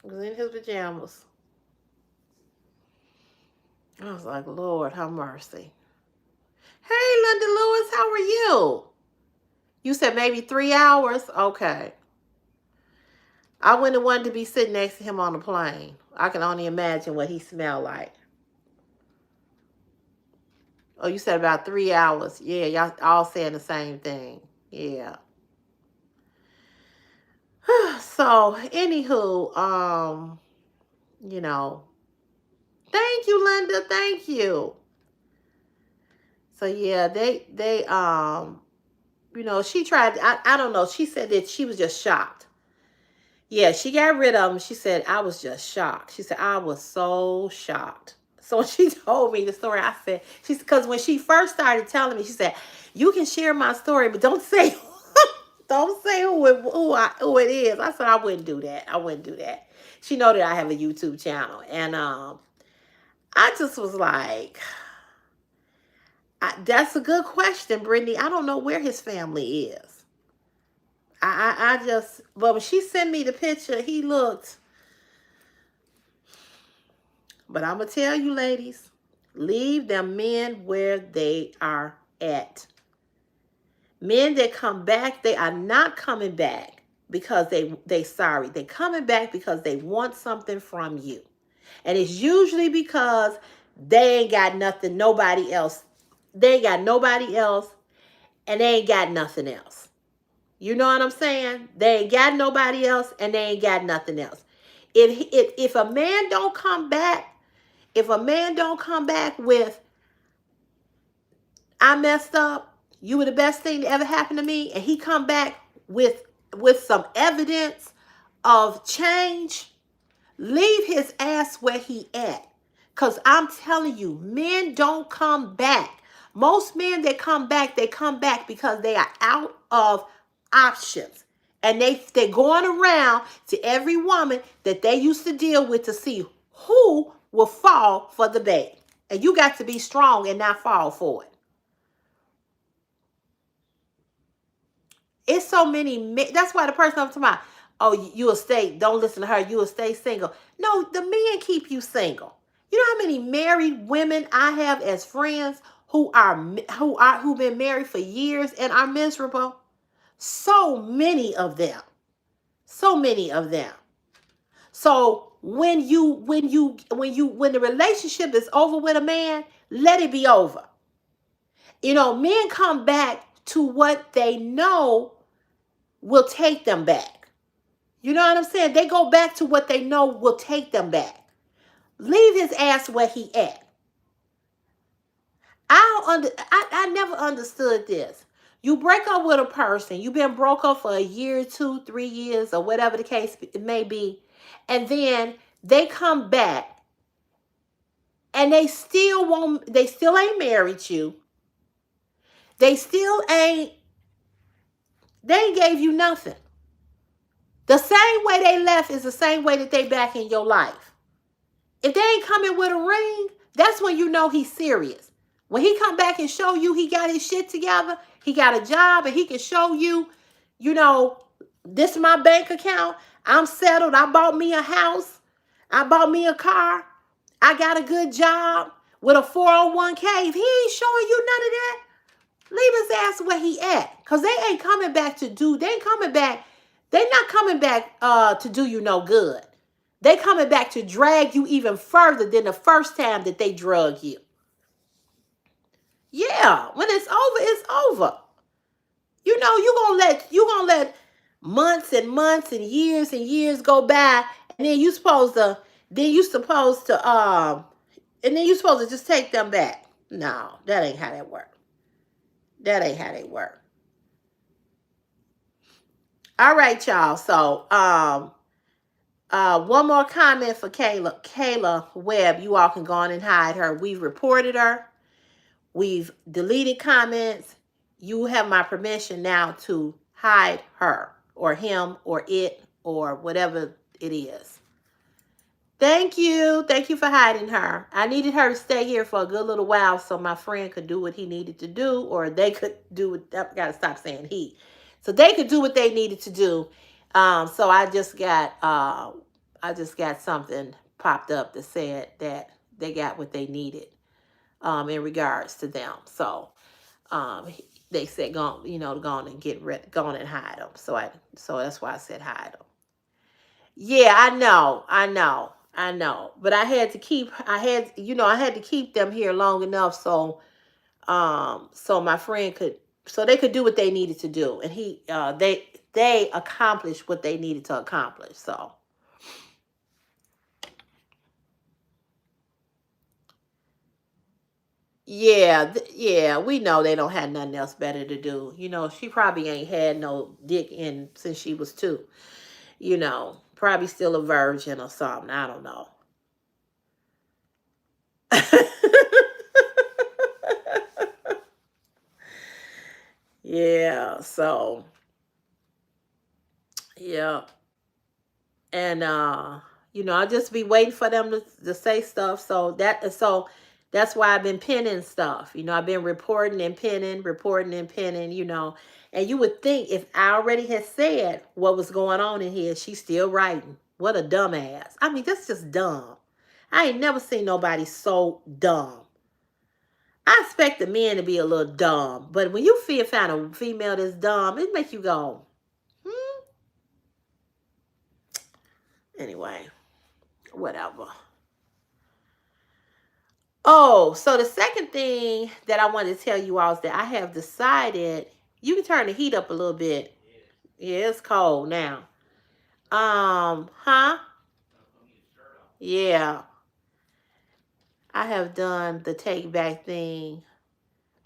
was in his pajamas. I was like, Lord, have mercy. Hey, Linda Lewis, how are you? You said maybe 3 hours? Okay. I wouldn't have wanted to be sitting next to him on the plane. I can only imagine what he smelled like. Oh, you said about 3 hours. Yeah, y'all all saying the same thing. Yeah. So, anywho, thank you, Linda. Thank you. So yeah, they she tried, I don't know. She said that she was just shocked. Yeah, she got rid of him. She said, I was just shocked. She said, I was so shocked. So when she told me the story, I said, because when she first started telling me, she said, you can share my story, but don't say who it is. I said, I wouldn't do that. She know that I have a YouTube channel. And I just was like, that's a good question, Brittany. I don't know where his family is. But when she sent me the picture, he looked. But I'm going to tell you, ladies, leave them men where they are at. Men that come back, they are not coming back because they sorry. They're coming back because they want something from you. And it's usually because they ain't got nothing, nobody else. They ain't got nobody else, and they ain't got nothing else. You know what I'm saying? They ain't got nobody else, and they ain't got nothing else. If a man don't come back, with, I messed up, you were the best thing that ever happened to me, and he come back with some evidence of change, leave his ass where he at. Because I'm telling you, men don't come back. Most men that come back, they come back because they are out of options. And they're going around to every woman that they used to deal with to see who will fall for the bait. And you got to be strong and not fall for it. It's so many men. That's why the person I'm talking about, oh, you will stay, don't listen to her, you will stay single. No, the men keep you single. You know how many married women I have as friends who've been married for years and are miserable? So many of them. So many of them. So when the relationship is over with a man, let it be over. Men come back to what they know will take them back. You know what I'm saying? They go back to what they know will take them back. Leave his ass where he at. I never understood this. You break up with a person, you've been broke up for a year, 2, 3 years, or whatever the case it may be, and then they come back and they still ain't married you. They still ain't, they ain't gave you nothing. The same way they left is the same way that they back in your life. If they ain't coming with a ring, that's when you know he's serious. When he come back and show you he got his shit together, he got a job, and he can show you, you know, this is my bank account. I'm settled. I bought me a house. I bought me a car. I got a good job with a 401k. If he ain't showing you none of that, leave his ass where he at. Because they ain't coming back to do, they ain't coming back, they not coming back to do you no good. They coming back to drag you even further than the first time that they drug you. Yeah, when it's over, it's over. You know, you gonna let months and months and years go by, and then you supposed to just take them back. No, that ain't how that work. That ain't how they work. All right, y'all. So one more comment for Kayla Webb. You all can go on and hide her. We've reported her. We've deleted comments. You have my permission now to hide her or him or it or whatever it is. Thank you. Thank you for hiding her. I needed her to stay here for a good little while so my friend could do what he needed to do, or they could do what, I gotta stop saying he. So they could do what they needed to do. So I just got something popped up that said that they got what they needed in regards to them. So they said go on and go on and hide them. So that's why I said hide them. Yeah, I know. But I had to keep them here long enough so my friend could, so they could do what they needed to do, and they accomplished what they needed to accomplish. So yeah, we know they don't have nothing else better to do. You know, she probably ain't had no dick in since she was 2. You know, probably still a virgin or something. I don't know. Yeah, so yeah. And I'll just be waiting for them to say stuff. So that's why I've been pinning stuff. I've been reporting and pinning, and you would think if I already had said what was going on in here, she's still writing. What a dumbass. I mean, that's just dumb. I ain't never seen nobody so dumb. I expect the men to be a little dumb, but when you find a female that's dumb, it makes you go, anyway, whatever. Oh, so the second thing that I wanted to tell you all is that I have decided, you can turn the heat up a little bit. Yeah, it's cold now. Huh? Yeah. I have done the take back thing.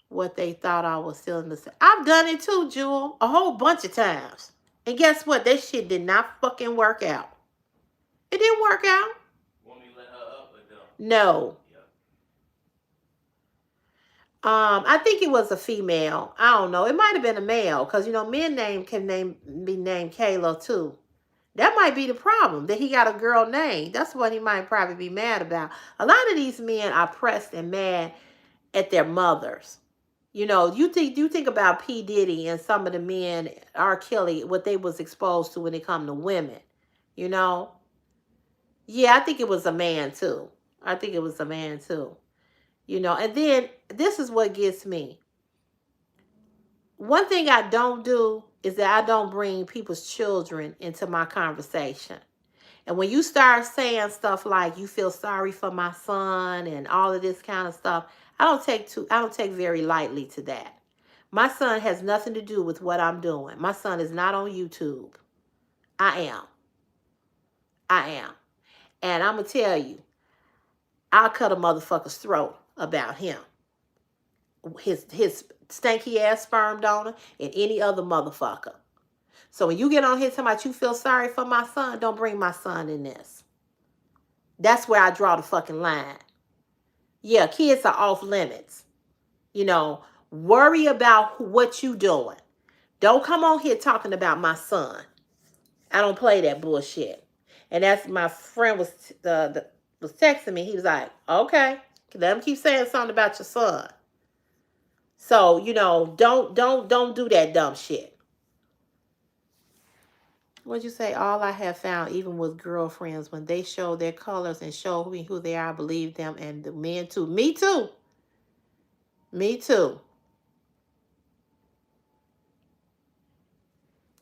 What they thought I was still in the same. I've done it too, Jewel, a whole bunch of times. And guess what? That shit did not fucking work out. It didn't work out. Want me to let her up or no? I think it was a female. I don't know. It might have been a male because men can be named Kayla too. That might be the problem, that he got a girl name. That's what he might probably be mad about. A lot of these men are pressed and mad at their mothers. You think about P. Diddy and some of the men, R. Kelly, what they was exposed to when it come to women. Yeah, I think it was a man too. And then this is what gets me. One thing I don't do is that I don't bring people's children into my conversation. And when you start saying stuff like you feel sorry for my son and all of this kind of stuff, I don't take very lightly to that. My son has nothing to do with what I'm doing. My son is not on YouTube. I am. I am. And I'm going to tell you, I'll cut a motherfucker's throat about him. His stanky ass sperm donor and any other motherfucker. So when you get on here talking about you feel sorry for my son, don't bring my son in this. That's where I draw the fucking line. Yeah, kids are off limits. You know, worry about what you doing. Don't come on here talking about my son. I don't play that bullshit. And that's my friend was texting me. He was like, okay, let him keep saying something about your son. So, you know, don't do that dumb shit. What'd you say? All I have found, even with girlfriends, when they show their colors and show me who they are, I believe them, and the men too. Me too. Me too.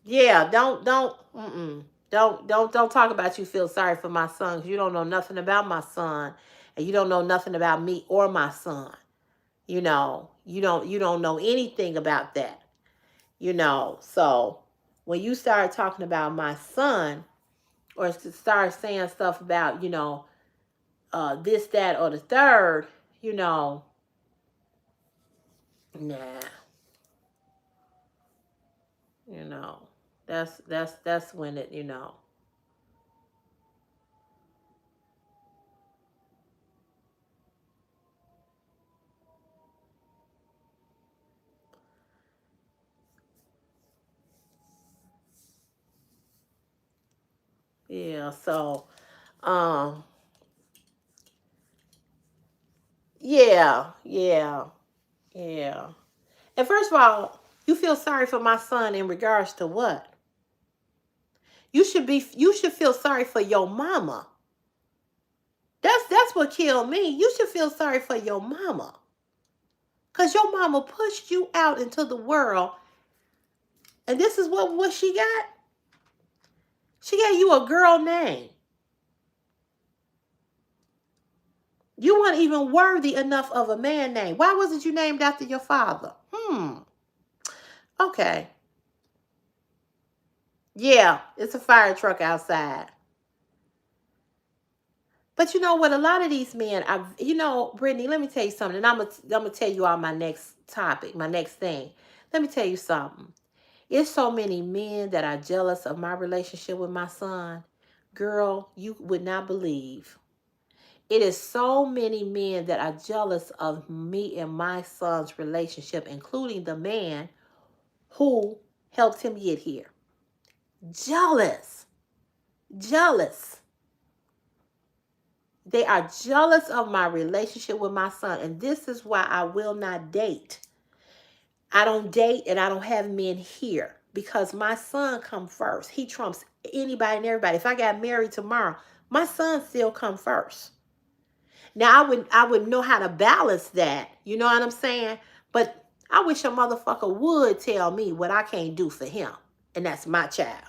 Yeah, don't talk about you feel sorry for my son, because you don't know nothing about my son, and you don't know nothing about me or my son. You know, you don't know anything about that. You know, so when you start talking about my son, or start saying stuff about, you know, this, that, or the third, you know, nah, you know, that's when it, you know. Yeah, so, um, yeah, yeah, yeah. And first of all, you feel sorry for my son in regards to what? You should feel sorry for your mama. That's what killed me. You should feel sorry for your mama. Cause your mama pushed you out into the world. And this is what she got? She gave you a girl name. You weren't even worthy enough of a man name. Why wasn't you named after your father? Okay. Yeah, it's a fire truck outside. But you know what? A lot of these men, you know, Brittany, let me tell you something. And I'm gonna tell you on my next topic, my next thing. Let me tell you something. It's so many men that are jealous of my relationship with my son. Girl, you would not believe. It is so many men that are jealous of me and my son's relationship, including the man who helped him get here. Jealous. Jealous. They are jealous of my relationship with my son. And this is why I will not date. I don't date and I don't have men here because my son come first. He trumps anybody and everybody. If I got married tomorrow, my son still come first. Now I would know how to balance that. You know what I'm saying? But I wish a motherfucker would tell me what I can't do for him. And that's my child.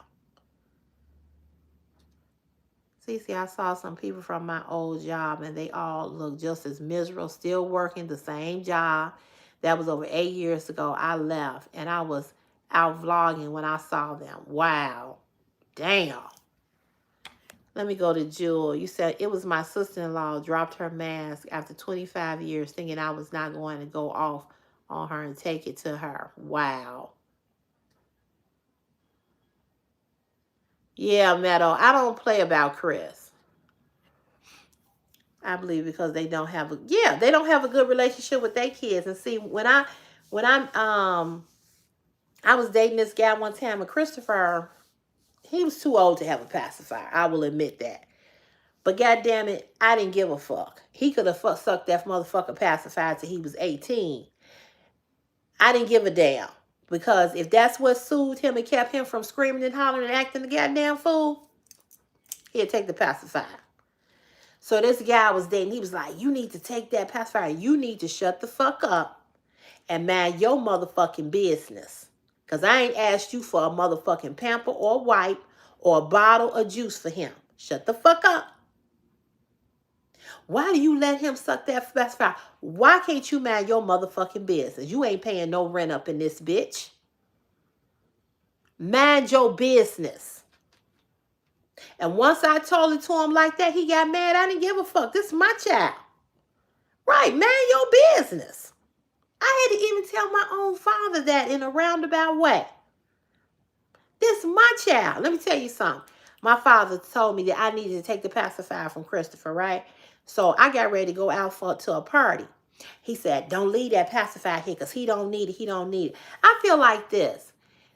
CeCe, I saw some people from my old job and they all look just as miserable, still working the same job. That was over 8 years ago. I left and I was out vlogging when I saw them. Wow. Damn. Let me go to Jewel. You said it was my sister-in-law dropped her mask after 25 years thinking I was not going to go off on her and take it to her. Wow. Yeah, Meadow. I don't play about Chris. I believe because they don't have they don't have a good relationship with their kids. And see, when I was dating this guy one time, and Christopher, he was too old to have a pacifier. I will admit that. But goddamn it, I didn't give a fuck. He could have sucked that motherfucker pacifier till he was 18. I didn't give a damn. Because if that's what soothed him and kept him from screaming and hollering and acting the goddamn fool, he'd take the pacifier. So this guy I was dating, he was like, you need to take that pacifier. You need to shut the fuck up and mind your motherfucking business. Because I ain't asked you for a motherfucking pamper or wipe or a bottle of juice for him. Shut the fuck up. Why do you let him suck that pacifier? Why can't you mind your motherfucking business? You ain't paying no rent up in this bitch. Mind your business. And once I told it to him like that, he got mad. I didn't give a fuck. This is my child. Right, mind your business. I had to even tell my own father that in a roundabout way. This is my child. Let me tell you something. My father told me that I needed to take the pacifier from Christopher, right? So I got ready to go out to a party. He said, don't leave that pacifier here because he don't need it. He don't need it. I feel like this.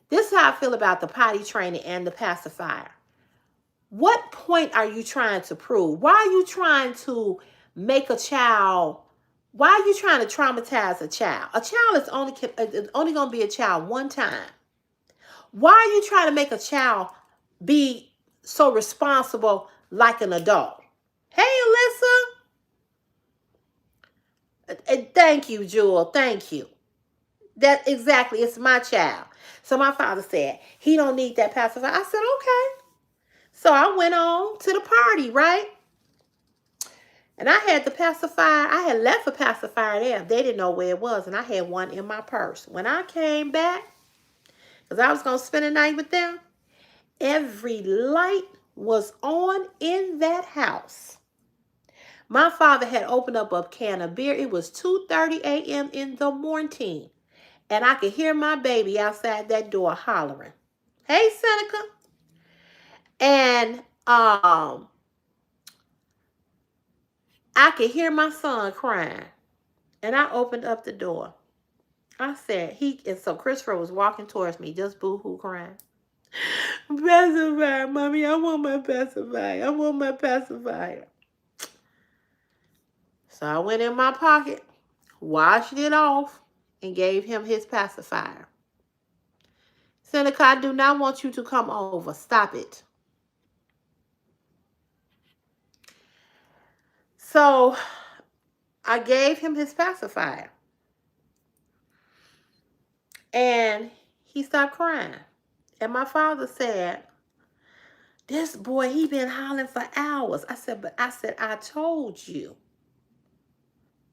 This is how I feel about the potty training and the pacifier. What point are you trying to prove? Why are you trying to make a child? Why are you trying to traumatize a child? A child is only going to be a child one time. Why are you trying to make a child be so responsible like an adult? Hey, Alyssa. Thank you, Jewel. Thank you. That exactly. It's my child. So my father said, he don't need that pacifier. I said, okay. So I went on to the party, right? And I had the pacifier. I had left a pacifier there. They didn't know where it was. And I had one in my purse. When I came back, because I was going to spend the night with them, every light was on in that house. My father had opened up a can of beer. It was 2:30 a.m. in the morning. And I could hear my baby outside that door hollering, hey, Seneca. And I could hear my son crying. And I opened up the door. I said, and so Christopher was walking towards me, just boo-hoo crying. Pacifier, mommy, I want my pacifier. I want my pacifier. So I went in my pocket, washed it off, and gave him his pacifier. Seneca, I do not want you to come over. Stop it. So I gave him his pacifier. And he stopped crying. And my father said, this boy, he been hollering for hours. I said, I told you.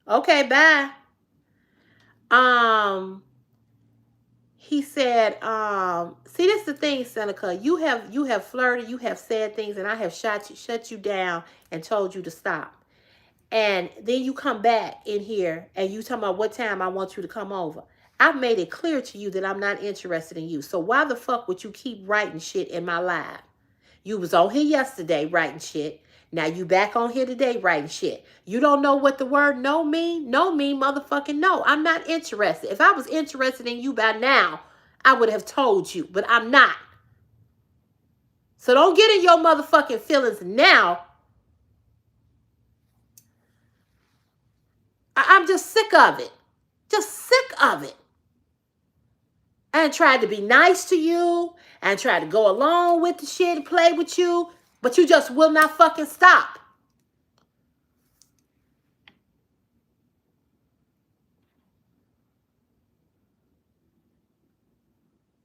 Okay, bye. He said, see, this is the thing, Seneca. You have flirted, you have said things, and I have shut you down and told you to stop. And then you come back in here and you talking about what time I want you to come over. I've made it clear to you that I'm not interested in you. So why the fuck would you keep writing shit in my live? You was on here yesterday writing shit. Now you back on here today writing shit. You don't know what the word no mean? No mean motherfucking no. I'm not interested. If I was interested in you by now, I would have told you, but I'm not. So don't get in your motherfucking feelings now. I'm just sick of it. Just sick of it. I tried to be nice to you and tried to go along with the shit and play with you, but you just will not fucking stop.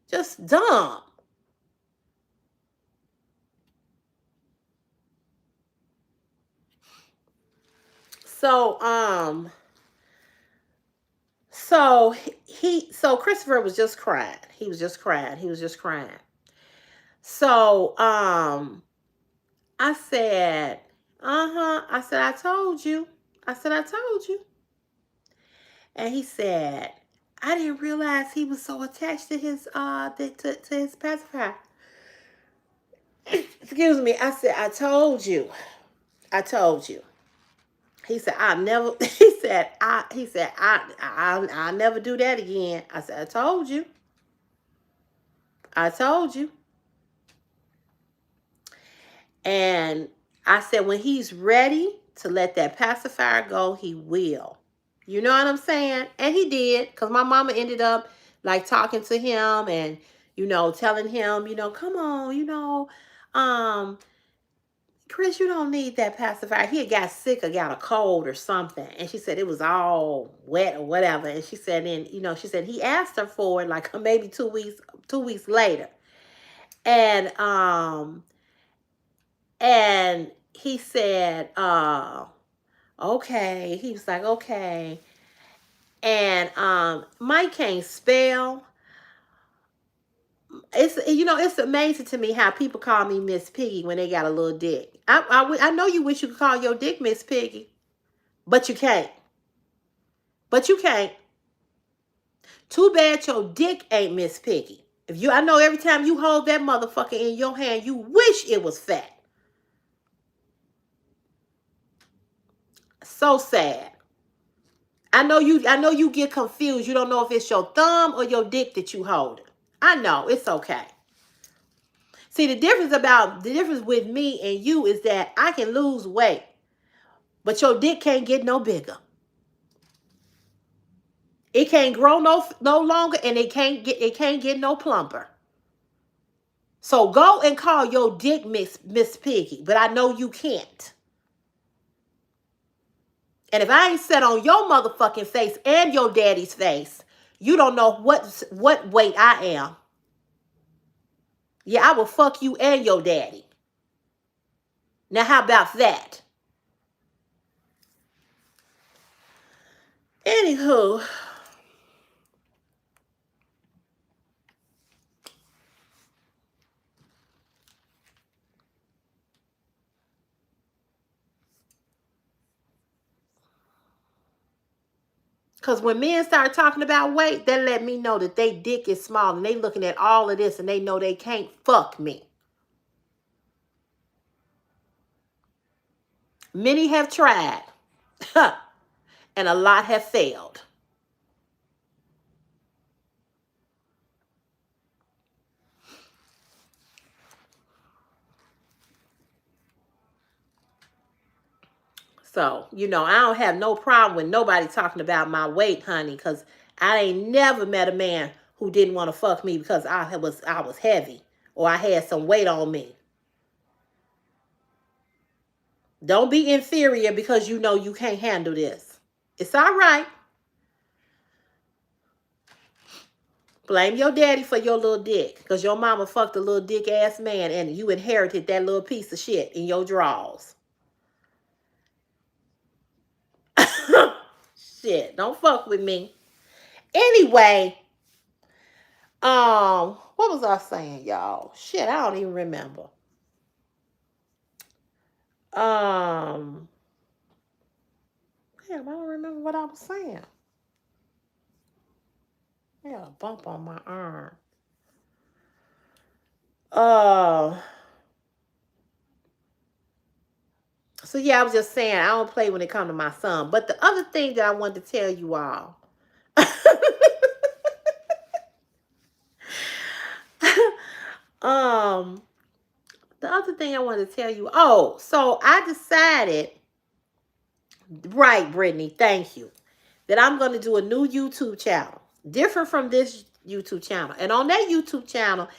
Just dumb. So so Christopher was just crying. He was just crying. So I said, I said, I told you. And he said, I didn't realize he was so attached to his to his pacifier. Excuse me. I said, I told you. He said, I'll never, I'll never do that again. I said, I told you. And I said, when he's ready to let that pacifier go, he will. You know what I'm saying? And he did, because my mama ended up like talking to him and, telling him, come on, Chris, you don't need that pacifier. He had got sick or got a cold or something. And she said it was all wet or whatever. And she said, she said he asked her for it like maybe 2 weeks later. And he said, Okay. He was like, okay. And Mike can't spell. It's amazing to me how people call me Miss Piggy when they got a little dick. I know you wish you could call your dick Miss Piggy, but you can't. But you can't. Too bad your dick ain't Miss Piggy. I know every time you hold that motherfucker in your hand, you wish it was fat. So sad. I know you get confused. You don't know if it's your thumb or your dick that you hold. I know, it's okay. See, the difference with me and you is that I can lose weight, but your dick can't get no bigger. It can't grow no longer, and it can't get no plumper. So go and call your dick Miss Piggy, but I know you can't. And if I ain't set on your motherfucking face and your daddy's face, you don't know what weight I am. Yeah, I will fuck you and your daddy. Now, how about that? Anywho, because when men start talking about weight, that let me know that they dick is small and they looking at all of this and they know they can't fuck me. Many have tried, and a lot have failed. So, I don't have no problem with nobody talking about my weight, honey, because I ain't never met a man who didn't want to fuck me because I was heavy or I had some weight on me. Don't be inferior because you know you can't handle this. It's all right. Blame your daddy for your little dick because your mama fucked a little dick ass man and you inherited that little piece of shit in your drawers. Shit, don't fuck with me. Anyway, what was I saying, y'all? Shit, I don't even remember. Um, Damn, I don't remember what I was saying. I got a bump on my arm. Uh, so yeah, I was just saying I don't play when it comes to my son. But the other thing that I wanted to tell you all, um, the other thing I wanted to tell you. Oh, so I decided, right, Brittany, thank you, that I'm going to do a new YouTube channel, different from this YouTube channel, and on that YouTube channel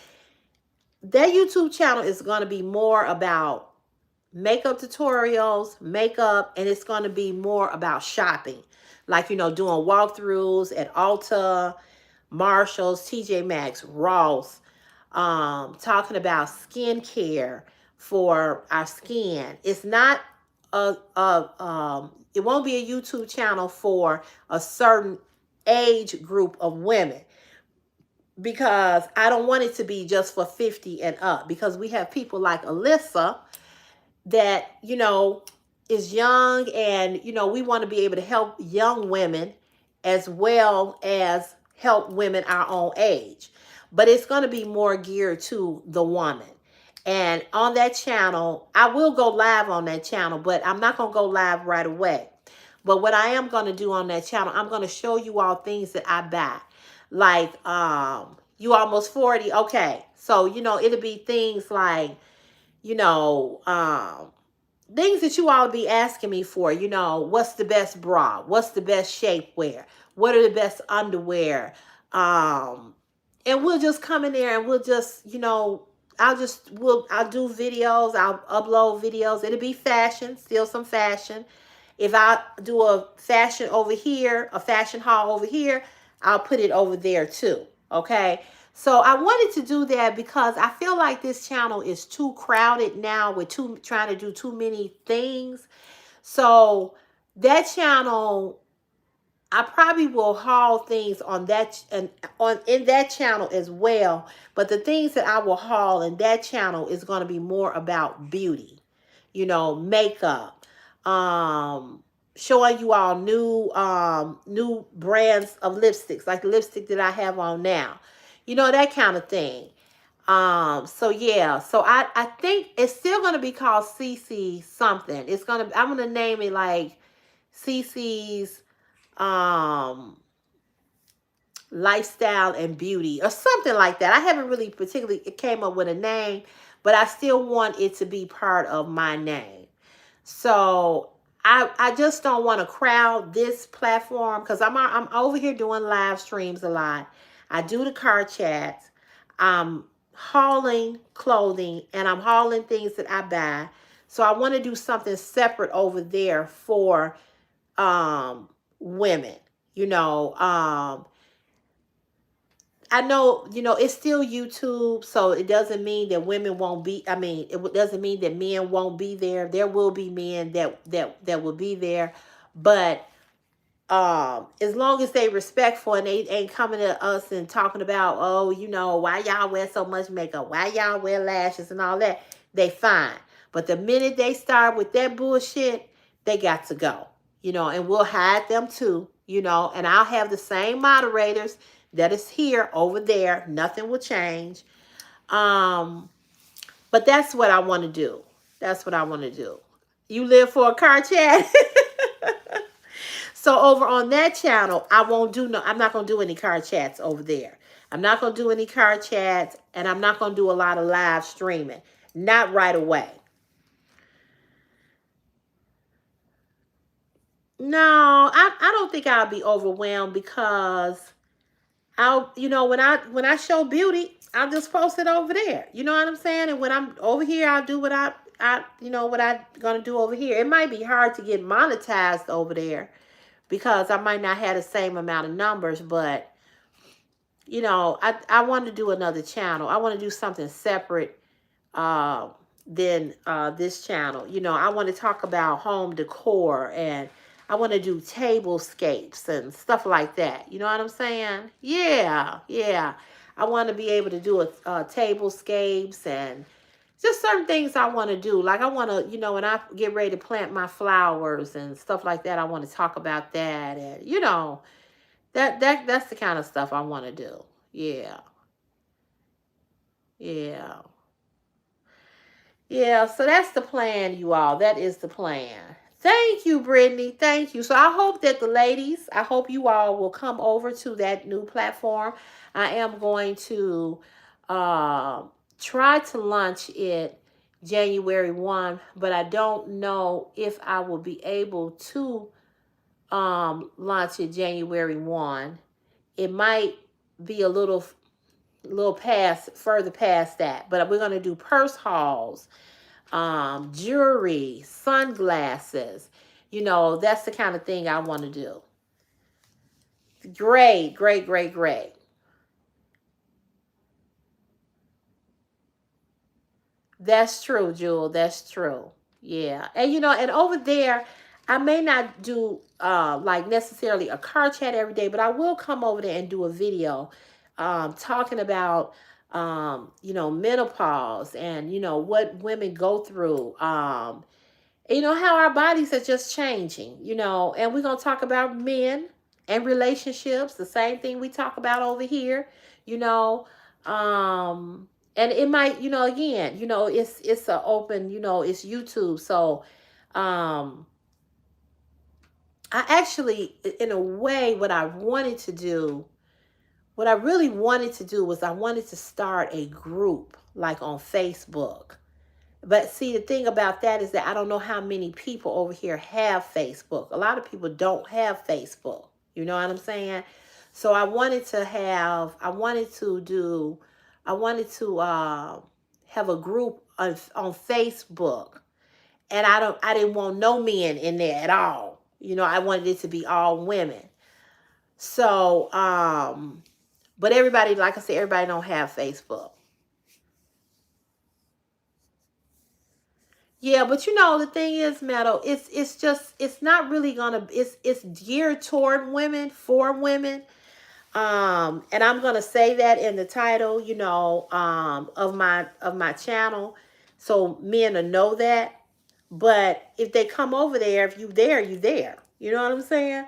is going to be more about makeup tutorials, makeup, and it's going to be more about shopping. Like, doing walkthroughs at Ulta, Marshalls, TJ Maxx, Ross, talking about skincare for our skin. It's not it won't be a YouTube channel for a certain age group of women because I don't want it to be just for 50 and up because we have people like Alyssa that, is young and, we want to be able to help young women as well as help women our own age. But it's going to be more geared to the woman. And on that channel, I will go live on that channel, but I'm not going to go live right away. But what I am going to do on that channel, I'm going to show you all things that I buy. Like, you almost 40. Okay. So, it'll be things like, you know, things that you all be asking me for, what's the best bra? What's the best shapewear? What are the best underwear? And we'll just come in there and we'll just, I'll do videos. I'll upload videos. It'll be fashion, still some fashion. If I do a fashion over here, a fashion haul over here, I'll put it over there too. Okay. So I wanted to do that because I feel like this channel is too crowded now with trying to do too many things. So that channel, I probably will haul things on that and on in that channel as well. But the things that I will haul in that channel is going to be more about beauty, makeup, um, showing you all new brands of lipsticks, like the lipstick that I have on now, that kind of thing. So yeah, so I think it's still gonna be called CC something. I'm gonna name it like CC's um lifestyle and beauty or something like that. I haven't really particularly came up with a name, but I still want it to be part of my name. So I just don't want to crowd this platform because I'm over here doing live streams a lot. I do the car chats. I'm hauling clothing and I'm hauling things that I buy. So I want to do something separate over there for women. You know, I know, it's still YouTube, so it doesn't mean that women won't be. I mean, it doesn't mean that men won't be there. There will be men that will be there, but as long as they respectful and they ain't coming to us and talking about, oh, why y'all wear so much makeup, why y'all wear lashes and all that, they fine. But the minute they start with that bullshit, they got to go. And we'll hide them too. And I'll have the same moderators that is here over there. Nothing will change. Um, but that's what I want to do. That's what I want to do. You live for a car chat? So over on that channel, I'm not going to do any car chats over there. I'm not going to do any car chats, and I'm not going to do a lot of live streaming. Not right away. No, I don't think I'll be overwhelmed because when I show beauty, I'll just post it over there. You know what I'm saying? And when I'm over here, I'll do what I gonna do over here. It might be hard to get monetized over there because I might not have the same amount of numbers, but I want to do another channel. I want to do something separate uh, than this channel. I want to talk about home decor and I want to do tablescapes and stuff like that. You know what I'm saying? Yeah, yeah. I want to be able to do tablescapes and just certain things I want to do. Like I want to, when I get ready to plant my flowers and stuff like that, I want to talk about that. And, that's the kind of stuff I want to do. Yeah. Yeah. Yeah, so that's the plan, you all. That is the plan. Thank you, Brittany. Thank you. So I hope that I hope you all will come over to that new platform. I am going to uh, try to launch it January 1, but I don't know if I will be able to launch it January 1. It might be a little further past that, but we're going to do purse hauls, jewelry, sunglasses. That's the kind of thing I want to do. Great, great, great, great. That's true, Jewel. That's true. Yeah. And over there, I may not do like necessarily a car chat every day, but I will come over there and do a video talking about menopause and what women go through. How our bodies are just changing, and we're going to talk about men and relationships, the same thing we talk about over here, you know, and it might, again, it's a open, it's YouTube. So, I actually, in a way, what I really wanted to do was I wanted to start a group like on Facebook. But see, the thing about that is that I don't know how many people over here have Facebook. A lot of people don't have Facebook. You know what I'm saying? So I wanted to have a group on Facebook, and I didn't want no men in there at all. I wanted it to be all women. So, but everybody, like I said, everybody don't have Facebook. Yeah, but you know the thing is, Meadow, it's just it's not really gonna it's geared toward women for women. And I'm gonna say that in the title, of my channel, so men to know that. But if they come over there, if you there, you there. You know what I'm saying?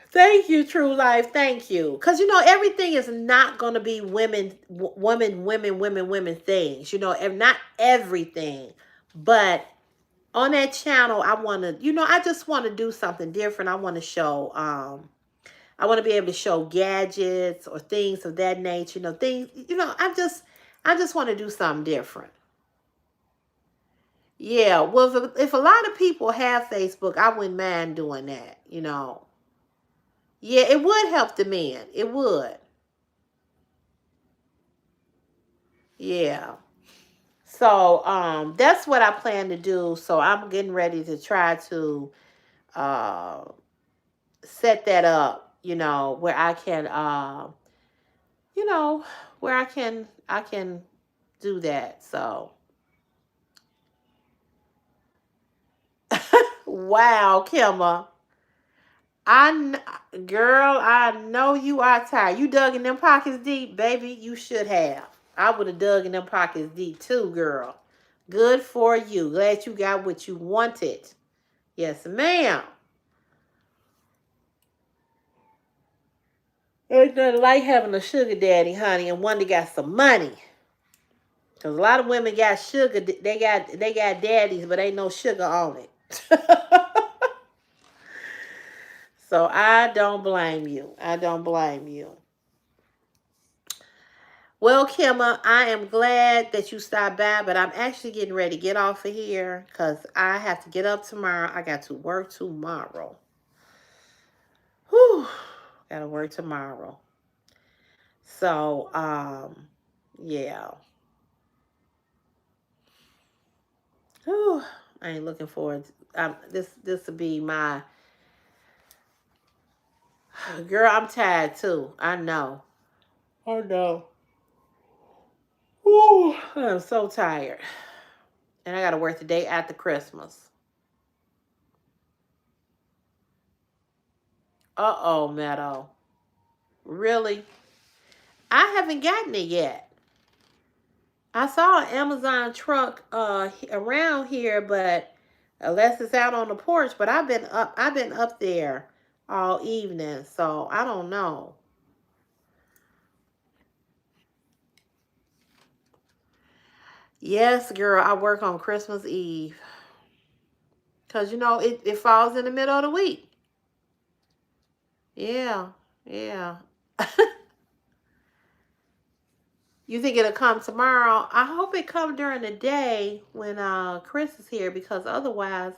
Thank you, True Life. Thank you. Because, everything is not going to be women things. Not everything. But on that channel, I want to, I just want to do something different. I want to show, I want to be able to show gadgets or things of that nature. Things, I just want to do something different. Yeah. Well, if a lot of people have Facebook, I wouldn't mind doing that. Yeah, it would help the men. It would. Yeah. So that's what I plan to do. So I'm getting ready to try to uh set that up, where I can you know, where I can do that. So wow, Kimma. Girl, I know you are tired. You dug in them pockets deep, baby. You should have. I would have dug in them pockets deep too, girl. Good for you. Glad you got what you wanted. Yes, ma'am. Ain't nothing like having a sugar daddy, honey, and one that got some money. Cause a lot of women got sugar. They got daddies, but ain't no sugar on it. So I don't blame you. I don't blame you. Well, Kimma, I am glad that you stopped by, but I'm actually getting ready to get off of here because I have to get up tomorrow. I got to work tomorrow. Whew. Got to work tomorrow. So, yeah. Whew. I ain't looking forward. This will be my girl. I'm tired too. I know. I know. Whew. I'm so tired, and I got to work the day after Christmas. Uh-oh, Meadow. Really? I haven't gotten it yet. I saw an Amazon truck around here, but unless it's out on the porch, but I've been up there all evening, so I don't know. Yes, girl, I work on Christmas Eve. Cause it falls in the middle of the week. Yeah, yeah. You think it'll come tomorrow? I hope it come during the day when Chris is here, because otherwise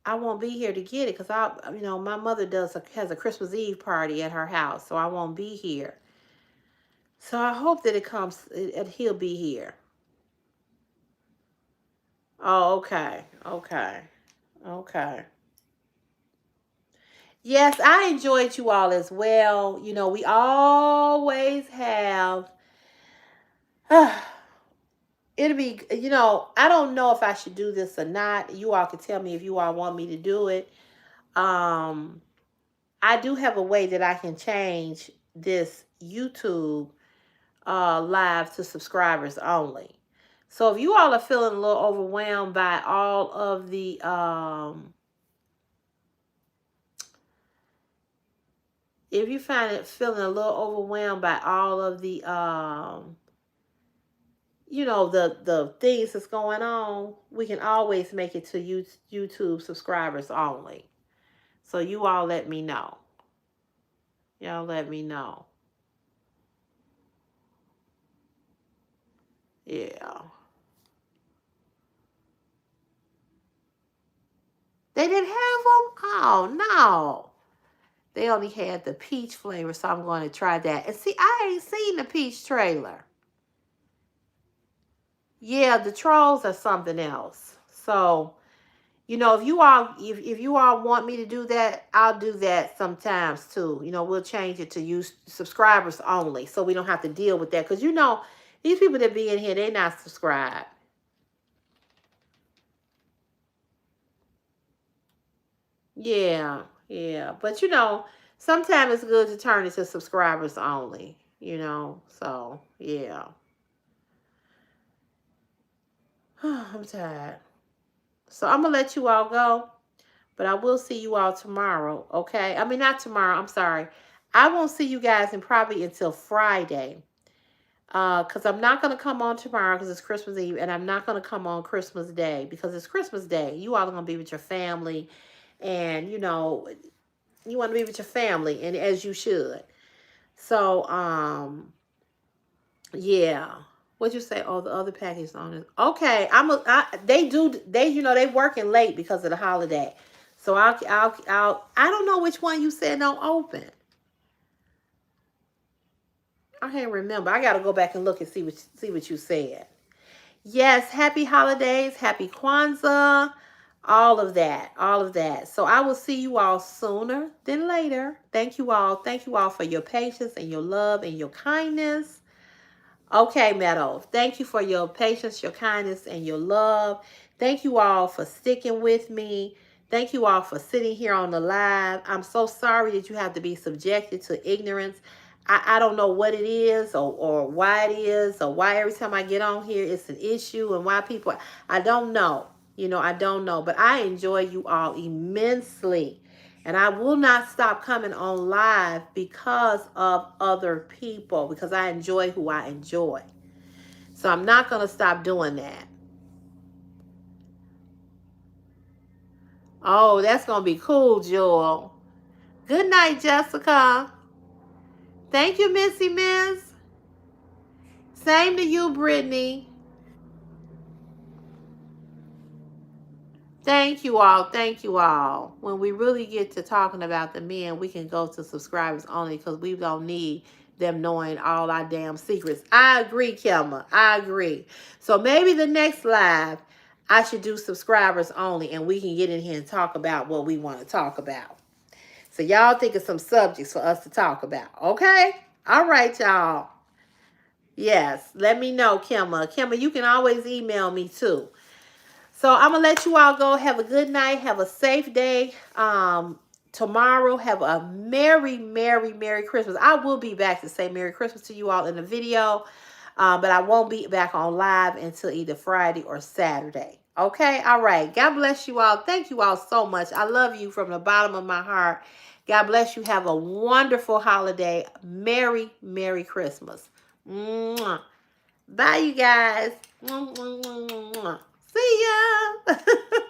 I won't be here to get it. Cause my mother has a Christmas Eve party at her house, so I won't be here. So I hope that it comes. He'll be here. Oh, okay, okay, okay. Yes, I enjoyed you all as well. We always have. It'll be, I don't know if I should do this or not. You all can tell me if you all want me to do it. Um, I do have a way that I can change this YouTube live to subscribers only. So if you all are feeling a little overwhelmed by all of the if you find it feeling a little overwhelmed by all of the the things that's going on, we can always make it to YouTube subscribers only. So you all let me know. Y'all let me know. Yeah. They didn't have them? Oh, no. They only had the peach flavor, so I'm going to try that. And see, I ain't seen the peach trailer. Yeah, the trolls are something else. So, if you all want me to do that, I'll do that sometimes too. We'll change it to use subscribers only, so we don't have to deal with that. Because These people that be in here, they not subscribed. Yeah, yeah. But you know, sometimes it's good to turn it to subscribers only, you know. So, yeah. I'm tired. So I'm gonna let you all go, but I will see you all tomorrow, okay? I mean not tomorrow, I'm sorry. I won't see you guys in probably until Friday. Because I'm not gonna come on tomorrow because it's Christmas Eve, and I'm not gonna come on Christmas Day because it's Christmas Day. You all are gonna be with your family, and you know, you want to be with your family, and as you should. So, yeah. What'd you say? Oh, the other package on it. Okay, they do. They, you know, they working late because of the holiday. So I don't know which one you said don't open. I can't remember. I got to go back and look and see what you said. Yes, happy holidays, happy Kwanzaa, all of that, all of that. So I will see you all sooner than later. Thank you all. Thank you all for your patience and your love and your kindness. Okay, Meadow. Thank you for your patience, your kindness, and your love. Thank you all for sticking with me. Thank you all for sitting here on the live. I'm so sorry that you have to be subjected to ignorance. I don't know what it is or why it is or why every time I get on here it's an issue and why people, I don't know. You know, I don't know. But I enjoy you all immensely. And I will not stop coming on live because of other people, because I enjoy who I enjoy. So I'm not going to stop doing that. Oh, that's going to be cool, Joel. Good night, Jessica. Thank you, Missy Miss. Same to you, Brittany. Thank you all. Thank you all. When we really get to talking about the men, we can go to subscribers only because we don't need them knowing all our damn secrets. I agree, Kelma. I agree. So maybe the next live, I should do subscribers only and we can get in here and talk about what we want to talk about. So y'all think of some subjects for us to talk about. Okay? All right, y'all. Yes. Let me know, Kelma. Kelma, you can always email me too. So I'm gonna let you all go. Have a good night. Have a safe day. Tomorrow, have a merry, merry, merry Christmas. I will be back to say Merry Christmas to you all in the video, but I won't be back on live until either Friday or Saturday. Okay, all right. God bless you all. Thank you all so much. I love you from the bottom of my heart. God bless you. Have a wonderful holiday. Merry, Merry Christmas. Mwah. Bye, you guys. Mwah, mwah, mwah, mwah. See ya.